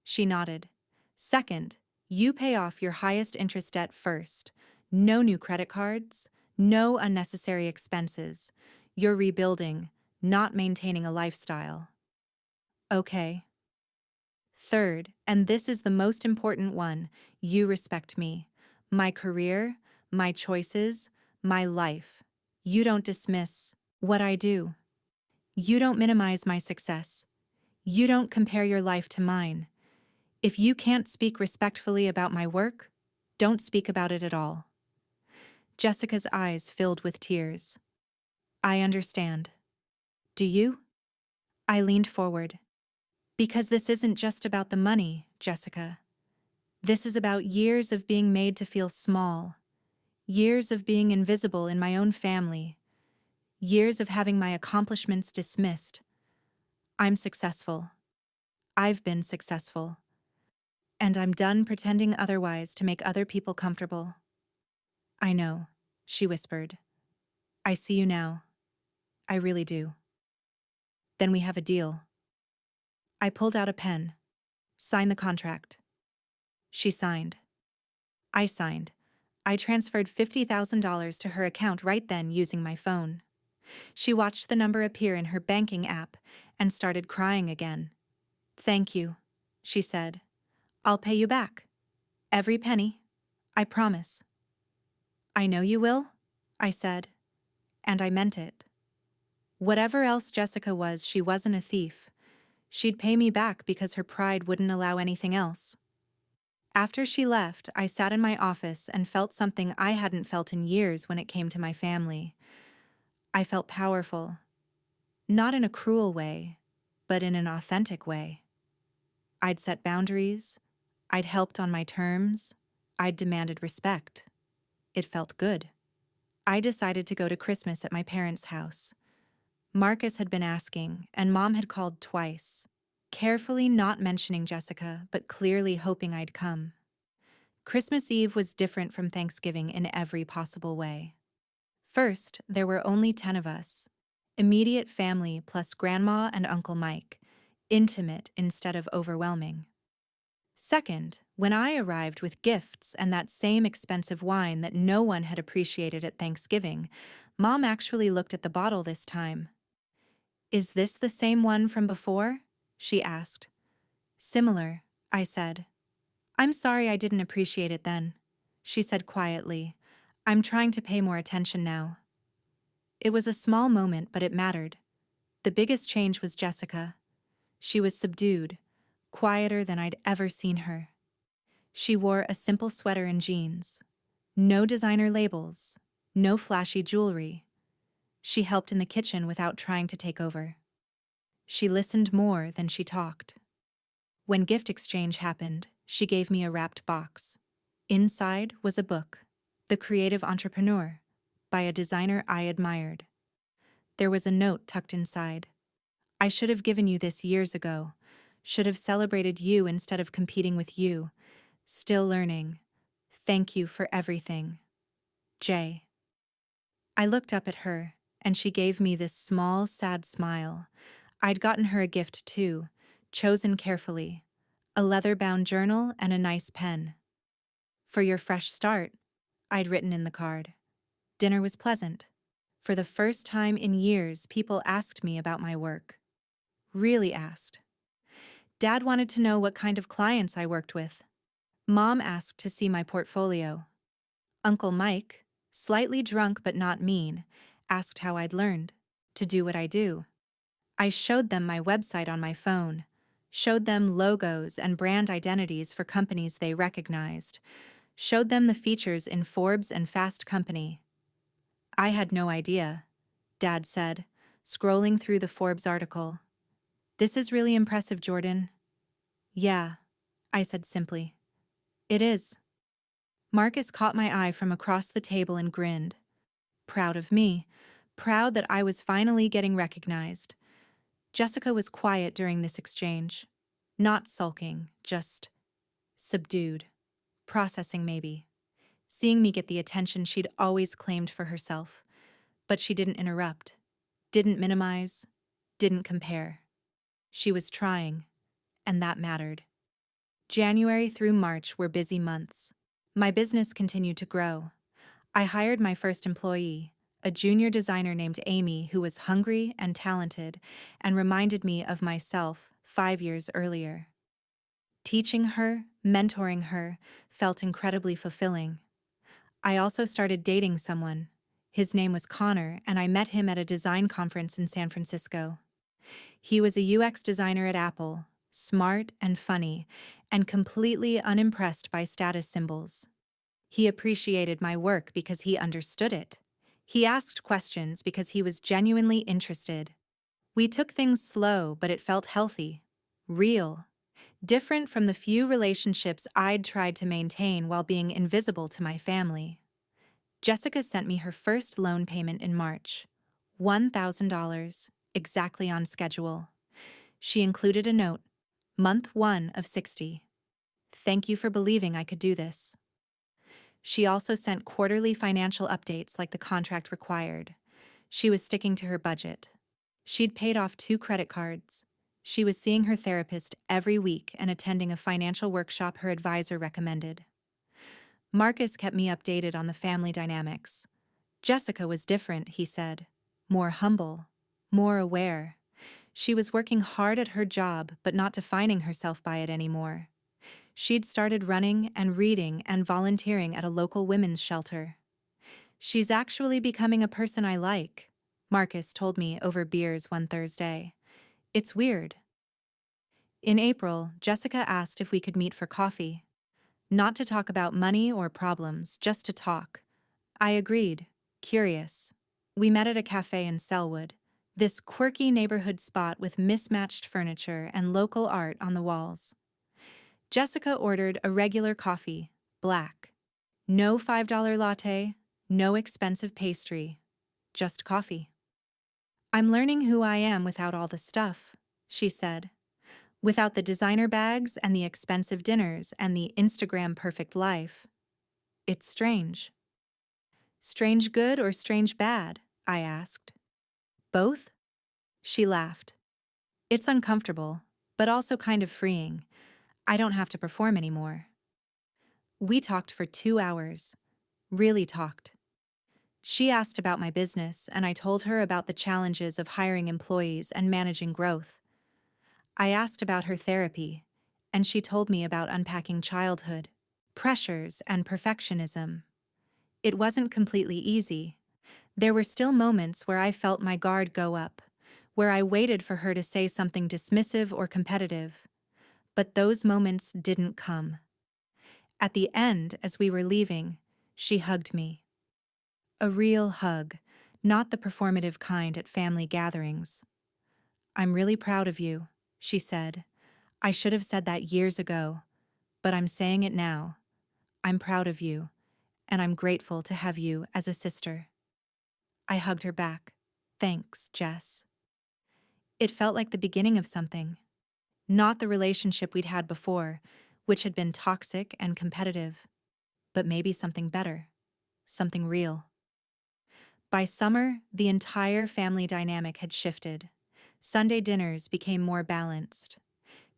She nodded. "Second, you pay off your highest interest debt first. No new credit cards, no unnecessary expenses. You're rebuilding, not maintaining a lifestyle." "Okay." "Third, and this is the most important one, you respect me. My career, my choices, my life. You don't dismiss what I do. You don't minimize my success. You don't compare your life to mine. If you can't speak respectfully about my work, don't speak about it at all." Jessica's eyes filled with tears. "I understand. Do you?" I leaned forward. "Because this isn't just about the money, Jessica. This is about years of being made to feel small, years of being invisible in my own family, years of having my accomplishments dismissed. I'm successful. I've been successful. And I'm done pretending otherwise to make other people comfortable." "I know," she whispered. "I see you now. I really do." "Then we have a deal." I pulled out a pen. "Sign the contract." She signed. I signed. I transferred $50,000 to her account right then using my phone. She watched the number appear in her banking app and started crying again. "Thank you," she said. "I'll pay you back. Every penny. I promise." "I know you will," I said, and I meant it. Whatever else Jessica was, she wasn't a thief. She'd pay me back because her pride wouldn't allow anything else. After she left, I sat in my office and felt something I hadn't felt in years when it came to my family. I felt powerful. Not in a cruel way, but in an authentic way. I'd set boundaries. I'd helped on my terms. I'd demanded respect. It felt good. I decided to go to Christmas at my parents' house. Marcus had been asking, and Mom had called twice, carefully not mentioning Jessica, but clearly hoping I'd come. Christmas Eve was different from Thanksgiving in every possible way. First, there were only 10 of us. Immediate family plus Grandma and Uncle Mike. Intimate instead of overwhelming. Second, when I arrived with gifts and that same expensive wine that no one had appreciated at Thanksgiving, Mom actually looked at the bottle this time. "Is this the same one from before?" she asked. "Similar," I said. I'm sorry I didn't appreciate it then, she said quietly. I'm trying to pay more attention now. It was a small moment, but it mattered. The biggest change was Jessica. She was subdued, quieter than I'd ever seen her. She wore a simple sweater and jeans. No designer labels, no flashy jewelry. She helped in the kitchen without trying to take over. She listened more than she talked. When gift exchange happened, she gave me a wrapped box. Inside was a book, The Creative Entrepreneur, by a designer I admired. There was a note tucked inside. I should have given you this years ago, should have celebrated you instead of competing with you. Still learning. Thank you for everything. Jay. I looked up at her, and she gave me this small, sad smile. I'd gotten her a gift too, chosen carefully, a leather-bound journal and a nice pen. For your fresh start, I'd written in the card. Dinner was pleasant. For the first time in years, people asked me about my work. Really asked. Dad wanted to know what kind of clients I worked with. Mom asked to see my portfolio. Uncle Mike, slightly drunk but not mean, asked how I'd learned to do what I do. I showed them my website on my phone, showed them logos and brand identities for companies they recognized, showed them the features in Forbes and Fast Company. I had no idea, Dad said, scrolling through the Forbes article. This is really impressive, Jordan. Yeah, I said simply. It is. Marcus caught my eye from across the table and grinned. Proud of me, proud that I was finally getting recognized. Jessica was quiet during this exchange. Not sulking, just subdued. Processing, maybe. Seeing me get the attention she'd always claimed for herself. But she didn't interrupt, didn't minimize, didn't compare. She was trying, and that mattered. January through March were busy months. My business continued to grow. I hired my first employee, a junior designer named Amy who was hungry and talented and reminded me of myself 5 years earlier. Teaching her, mentoring her, felt incredibly fulfilling. I also started dating someone. His name was Connor, and I met him at a design conference in San Francisco. He was a UX designer at Apple, smart and funny, and completely unimpressed by status symbols. He appreciated my work because he understood it. He asked questions because he was genuinely interested. We took things slow, but it felt healthy, real, different from the few relationships I'd tried to maintain while being invisible to my family. Jessica sent me her first loan payment in March, $1,000, exactly on schedule. She included a note, month 1 of 60. Thank you for believing I could do this. She also sent quarterly financial updates like the contract required. She was sticking to her budget. She'd paid off 2 credit cards. She was seeing her therapist every week and attending a financial workshop her advisor recommended. Marcus kept me updated on the family dynamics. Jessica was different, he said. More humble, more aware. She was working hard at her job but not defining herself by it anymore. She'd started running and reading and volunteering at a local women's shelter. She's actually becoming a person I like, Marcus told me over beers one Thursday. It's weird. In April, Jessica asked if we could meet for coffee. Not to talk about money or problems, just to talk. I agreed, curious. We met at a cafe in Selwood, this quirky neighborhood spot with mismatched furniture and local art on the walls. Jessica ordered a regular coffee, black. No $5 latte, no expensive pastry, just coffee. I'm learning who I am without all the stuff, she said. Without the designer bags and the expensive dinners and the Instagram perfect life. It's strange. Strange good or strange bad? I asked. Both? She laughed. It's uncomfortable, but also kind of freeing. I don't have to perform anymore. We talked for 2 hours. Really talked. She asked about my business, and I told her about the challenges of hiring employees and managing growth. I asked about her therapy, and she told me about unpacking childhood, pressures, and perfectionism. It wasn't completely easy. There were still moments where I felt my guard go up, where I waited for her to say something dismissive or competitive. But those moments didn't come. At the end, as we were leaving, she hugged me. A real hug, not the performative kind at family gatherings. "I'm really proud of you," she said. "I should have said that years ago, but I'm saying it now. I'm proud of you, and I'm grateful to have you as a sister." I hugged her back. "Thanks, Jess." It felt like the beginning of something. Not the relationship we'd had before, which had been toxic and competitive, but maybe something better, something real. By summer, the entire family dynamic had shifted. Sunday dinners became more balanced.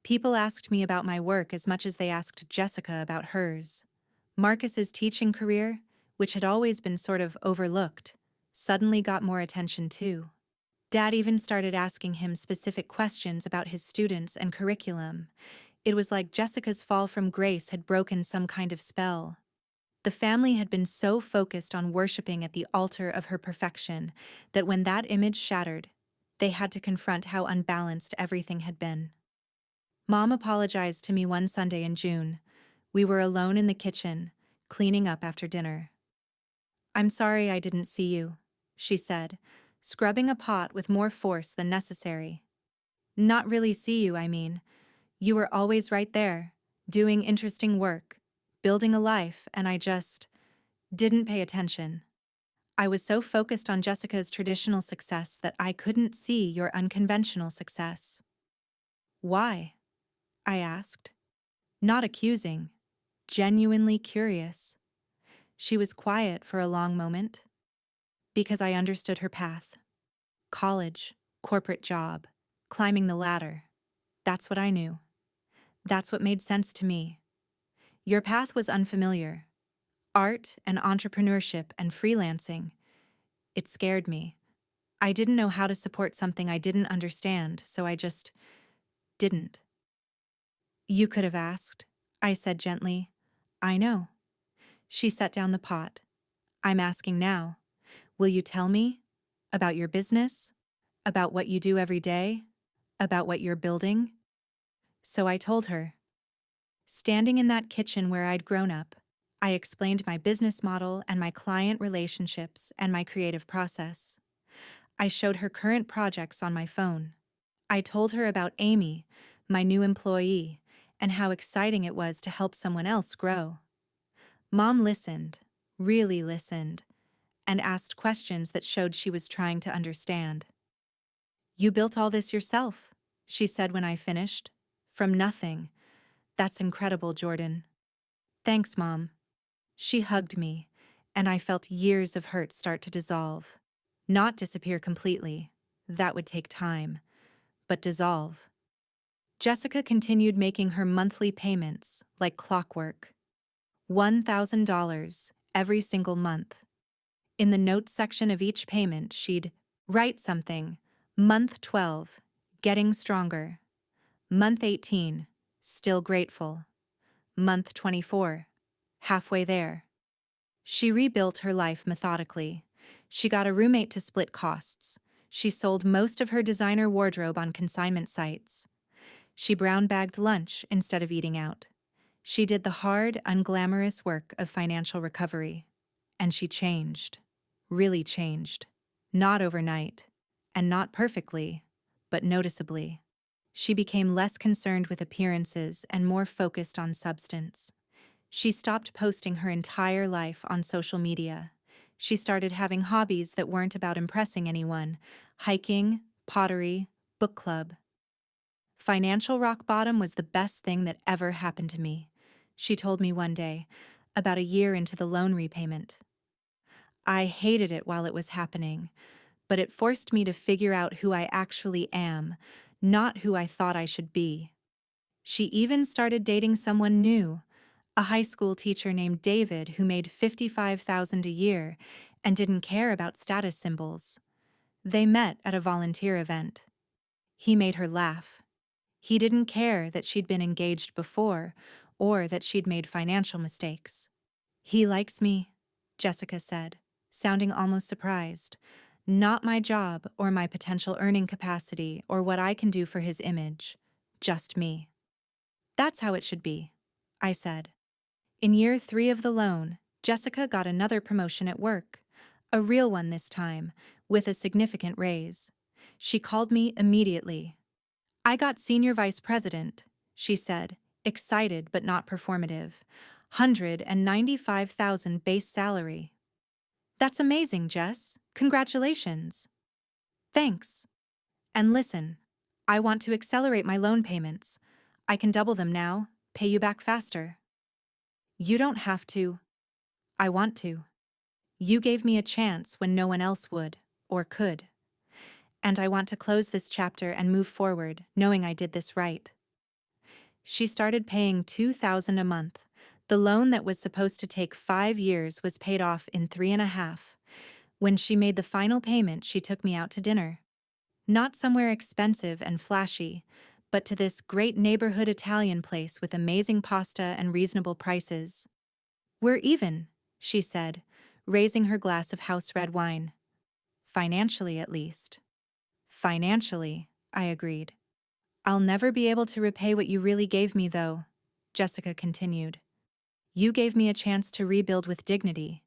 People asked me about my work as much as they asked Jessica about hers. Marcus's teaching career, which had always been sort of overlooked, suddenly got more attention too. Dad even started asking him specific questions about his students and curriculum. It was like Jessica's fall from grace had broken some kind of spell. The family had been so focused on worshiping at the altar of her perfection that when that image shattered, they had to confront how unbalanced everything had been. Mom apologized to me one Sunday in June. We were alone in the kitchen, cleaning up after dinner. "I'm sorry I didn't see you," she said, scrubbing a pot with more force than necessary. "Not really see you, I mean. You were always right there, doing interesting work, building a life, and I just didn't pay attention. I was so focused on Jessica's traditional success that I couldn't see your unconventional success." "Why?" I asked. Not accusing, genuinely curious. She was quiet for a long moment. "Because I understood her path. College, corporate job, climbing the ladder. That's what I knew. That's what made sense to me. Your path was unfamiliar. Art and entrepreneurship and freelancing. It scared me. I didn't know how to support something I didn't understand, so I just didn't." "You could have asked," I said gently. "I know." She set down the pot. "I'm asking now. Will you tell me? About your business? About what you do every day? About what you're building?" So I told her. Standing in that kitchen where I'd grown up, I explained my business model and my client relationships and my creative process. I showed her current projects on my phone. I told her about Amy, my new employee, and how exciting it was to help someone else grow. Mom listened, really listened, and asked questions that showed she was trying to understand. "You built all this yourself," she said when I finished. "From nothing. That's incredible, Jordan." "Thanks, Mom." She hugged me, and I felt years of hurt start to dissolve. Not disappear completely. That would take time. But dissolve. Jessica continued making her monthly payments, like clockwork. $1,000 every single month. In the notes section of each payment, she'd write something. Month 12, getting stronger. Month 18, still grateful. Month 24, halfway there. She rebuilt her life methodically. She got a roommate to split costs. She sold most of her designer wardrobe on consignment sites. She brown-bagged lunch instead of eating out. She did the hard, unglamorous work of financial recovery. And she changed. Really changed. Not overnight. And not perfectly, but noticeably. She became less concerned with appearances and more focused on substance. She stopped posting her entire life on social media. She started having hobbies that weren't about impressing anyone: hiking, pottery, book club. "Financial rock bottom was the best thing that ever happened to me," she told me one day, about a year into the loan repayment. I hated it while it was happening, but it forced me to figure out who I actually am, not who I thought I should be. She even started dating someone new, a high school teacher named David who made $55,000 a year and didn't care about status symbols. They met at a volunteer event. He made her laugh. He didn't care that she'd been engaged before or that she'd made financial mistakes. He likes me, Jessica said, sounding almost surprised. Not my job or my potential earning capacity or what I can do for his image. Just me. That's how it should be, I said. In year 3 of the loan, Jessica got another promotion at work. A real one this time, with a significant raise. She called me immediately. I got senior vice president, she said, excited but not performative. 195,000 base salary. That's amazing, Jess. Congratulations. Thanks. And listen, I want to accelerate my loan payments. I can double them now, pay you back faster. You don't have to. I want to. You gave me a chance when no one else would, or could. And I want to close this chapter and move forward, knowing I did this right. She started paying $2,000 a month. The loan that was supposed to take 5 years was paid off in 3.5. When she made the final payment, she took me out to dinner. Not somewhere expensive and flashy, but to this great neighborhood Italian place with amazing pasta and reasonable prices. We're even, she said, raising her glass of house red wine. Financially, at least. Financially, I agreed. I'll never be able to repay what you really gave me, though, Jessica continued. You gave me a chance to rebuild with dignity.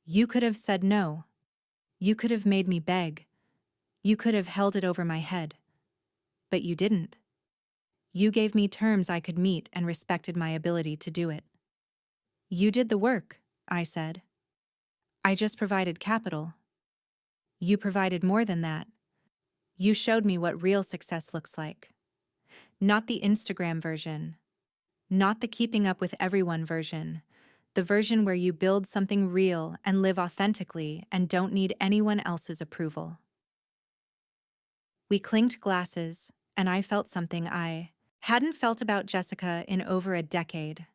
You could have said no. You could have made me beg. You could have held it over my head. But you didn't. You gave me terms I could meet and respected my ability to do it. You did the work, I said. I just provided capital. You provided more than that. You showed me what real success looks like. Not the Instagram version. Not the keeping up with everyone version. The version where you build something real and live authentically and don't need anyone else's approval. We clinked glasses, and I felt something I hadn't felt about Jessica in over a decade.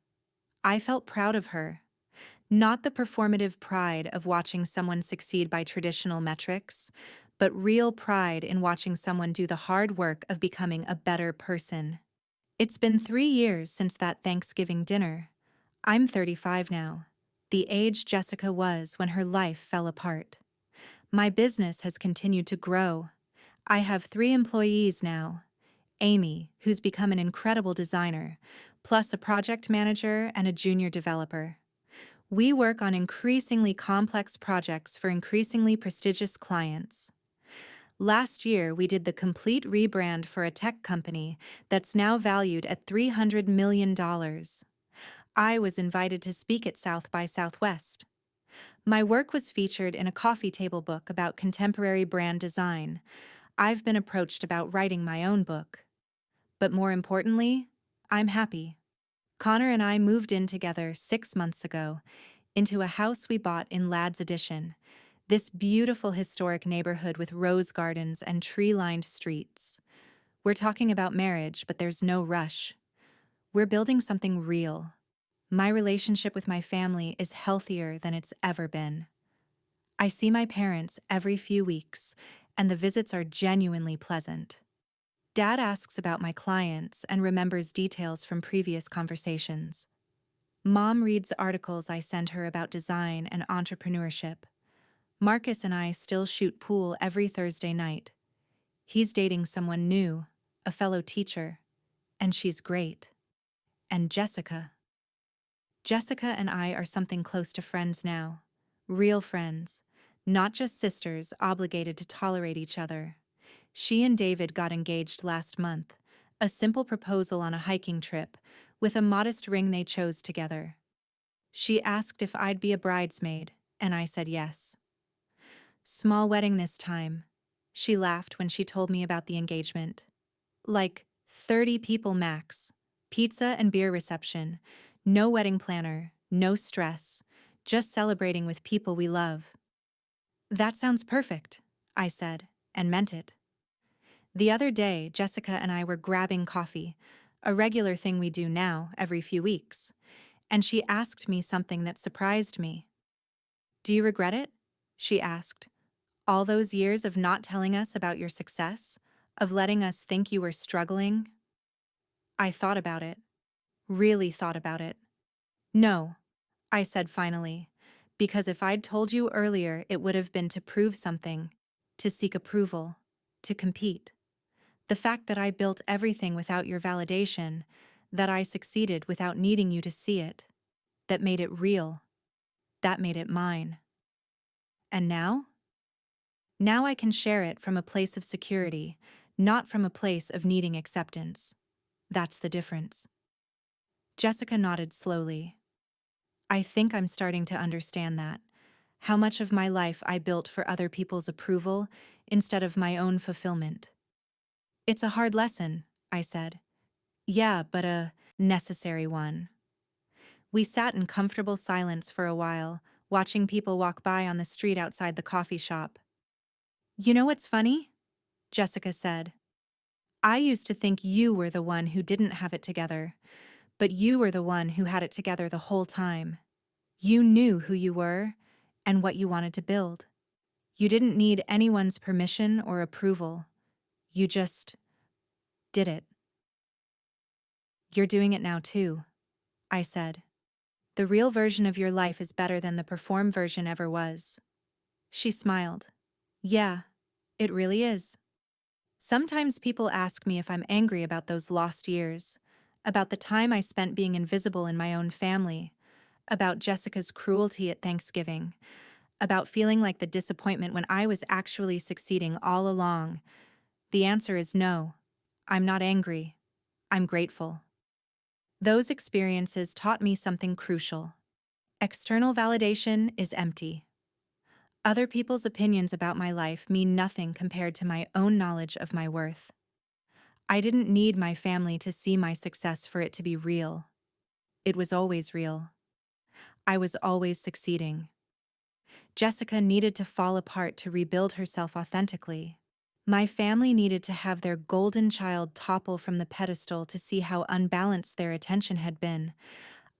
I felt proud of her. Not the performative pride of watching someone succeed by traditional metrics, but real pride in watching someone do the hard work of becoming a better person. It's been 3 years since that Thanksgiving dinner. I'm 35 now, the age Jessica was when her life fell apart. My business has continued to grow. I have 3 employees now. Amy, who's become an incredible designer, plus a project manager and a junior developer. We work on increasingly complex projects for increasingly prestigious clients. Last year, we did the complete rebrand for a tech company that's now valued at $300 million. I was invited to speak at South by Southwest. My work was featured in a coffee table book about contemporary brand design. I've been approached about writing my own book. But more importantly, I'm happy. Connor and I moved in together 6 months ago, into a house we bought in Ladd's Addition, this beautiful historic neighborhood with rose gardens and tree-lined streets. We're talking about marriage, but there's no rush. We're building something real. My relationship with my family is healthier than it's ever been. I see my parents every few weeks, and the visits are genuinely pleasant. Dad asks about my clients and remembers details from previous conversations. Mom reads articles I send her about design and entrepreneurship. Marcus and I still shoot pool every Thursday night. He's dating someone new, a fellow teacher, and she's great. And Jessica. Jessica and I are something close to friends now. Real friends, not just sisters obligated to tolerate each other. She and David got engaged last month, a simple proposal on a hiking trip, with a modest ring they chose together. She asked if I'd be a bridesmaid, and I said yes. Small wedding this time. She laughed when she told me about the engagement. Like 30 people max. Pizza and beer reception. No wedding planner, no stress. Just celebrating with people we love. That sounds perfect, I said, and meant it. The other day, Jessica and I were grabbing coffee, a regular thing we do now every few weeks, and she asked me something that surprised me. Do you regret it? She asked. All those years of not telling us about your success? Of letting us think you were struggling? I thought about it. Really thought about it. No, I said finally, because if I'd told you earlier, it would have been to prove something, to seek approval, to compete. The fact that I built everything without your validation, that I succeeded without needing you to see it, that made it real, that made it mine. And now? Now I can share it from a place of security, not from a place of needing acceptance. That's the difference. Jessica nodded slowly. I think I'm starting to understand that. How much of my life I built for other people's approval instead of my own fulfillment. It's a hard lesson, I said. Yeah, but a necessary one. We sat in comfortable silence for a while, watching people walk by on the street outside the coffee shop. You know what's funny? Jessica said. I used to think you were the one who didn't have it together, but you were the one who had it together the whole time. You knew who you were and what you wanted to build. You didn't need anyone's permission or approval. You just did it. You're doing it now too, I said. The real version of your life is better than the perform version ever was. She smiled. Yeah, it really is. Sometimes people ask me if I'm angry about those lost years, about the time I spent being invisible in my own family, about Jessica's cruelty at Thanksgiving, about feeling like the disappointment when I was actually succeeding all along. The answer is no. I'm not angry. I'm grateful. Those experiences taught me something crucial. External validation is empty. Other people's opinions about my life mean nothing compared to my own knowledge of my worth. I didn't need my family to see my success for it to be real. It was always real. I was always succeeding. Jessica needed to fall apart to rebuild herself authentically. My family needed to have their golden child topple from the pedestal to see how unbalanced their attention had been.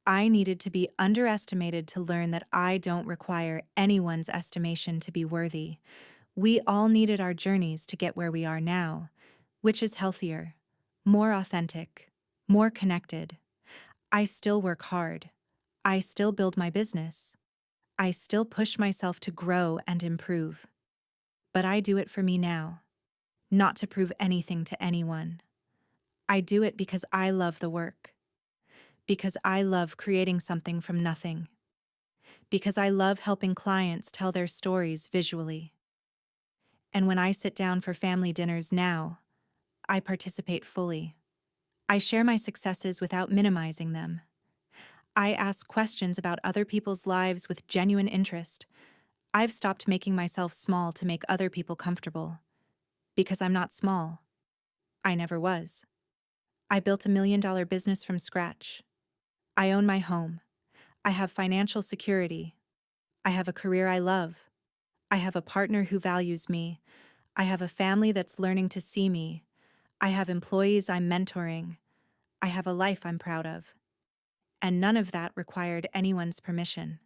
I needed to be underestimated to learn that I don't require anyone's estimation to be worthy. We all needed our journeys to get where we are now, which is healthier, more authentic, more connected. I still work hard. I still build my business. I still push myself to grow and improve. But I do it for me now, not to prove anything to anyone. I do it because I love the work. Because I love creating something from nothing. Because I love helping clients tell their stories visually. And when I sit down for family dinners now, I participate fully. I share my successes without minimizing them. I ask questions about other people's lives with genuine interest. I've stopped making myself small to make other people comfortable. Because I'm not small. I never was. I built $1 million business from scratch. I own my home. I have financial security. I have a career I love. I have a partner who values me. I have a family that's learning to see me. I have employees I'm mentoring. I have a life I'm proud of. And none of that required anyone's permission.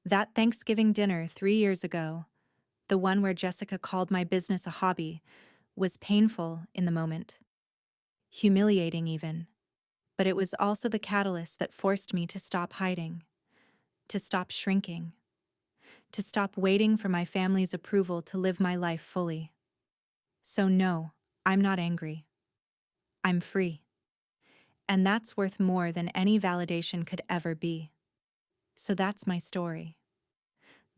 That Thanksgiving dinner 3 years ago, the one where Jessica called my business a hobby, was painful in the moment. Humiliating even. But it was also the catalyst that forced me to stop hiding, to stop shrinking, to stop waiting for my family's approval to live my life fully. So no, I'm not angry. I'm free. And that's worth more than any validation could ever be. So that's my story.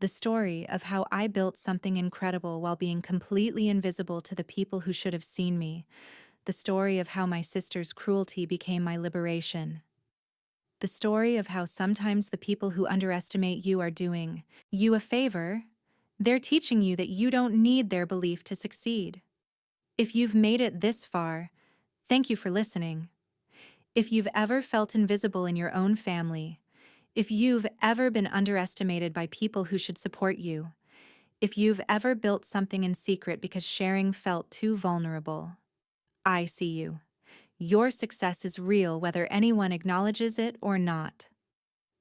The story of how I built something incredible while being completely invisible to the people who should have seen me. The story of how my sister's cruelty became my liberation. The story of how sometimes the people who underestimate you are doing you a favor. They're teaching you that you don't need their belief to succeed. If you've made it this far, thank you for listening. If you've ever felt invisible in your own family, if you've ever been underestimated by people who should support you, if you've ever built something in secret because sharing felt too vulnerable, I see you. Your success is real whether anyone acknowledges it or not.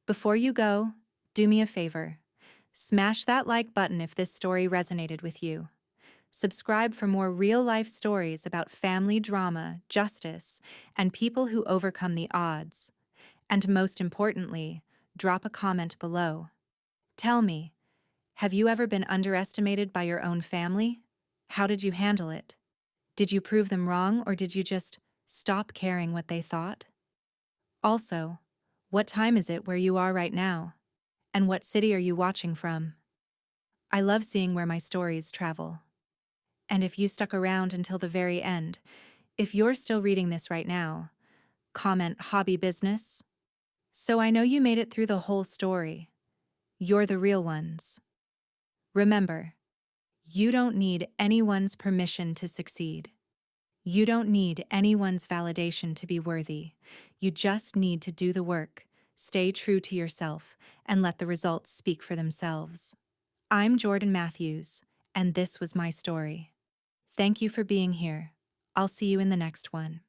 Before you go, do me a favor. Smash that like button if this story resonated with you. Subscribe for more real-life stories about family drama, justice, and people who overcome the odds. And most importantly, drop a comment below. Tell me, have you ever been underestimated by your own family? How did you handle it? Did you prove them wrong, or did you just stop caring what they thought? Also, what time is it where you are right now? And what city are you watching from? I love seeing where my stories travel. And if you stuck around until the very end, if you're still reading this right now, comment hobby business. So I know you made it through the whole story. You're the real ones. Remember, you don't need anyone's permission to succeed. You don't need anyone's validation to be worthy. You just need to do the work, stay true to yourself, and let the results speak for themselves. I'm Jordan Matthews, and this was my story. Thank you for being here. I'll see you in the next one.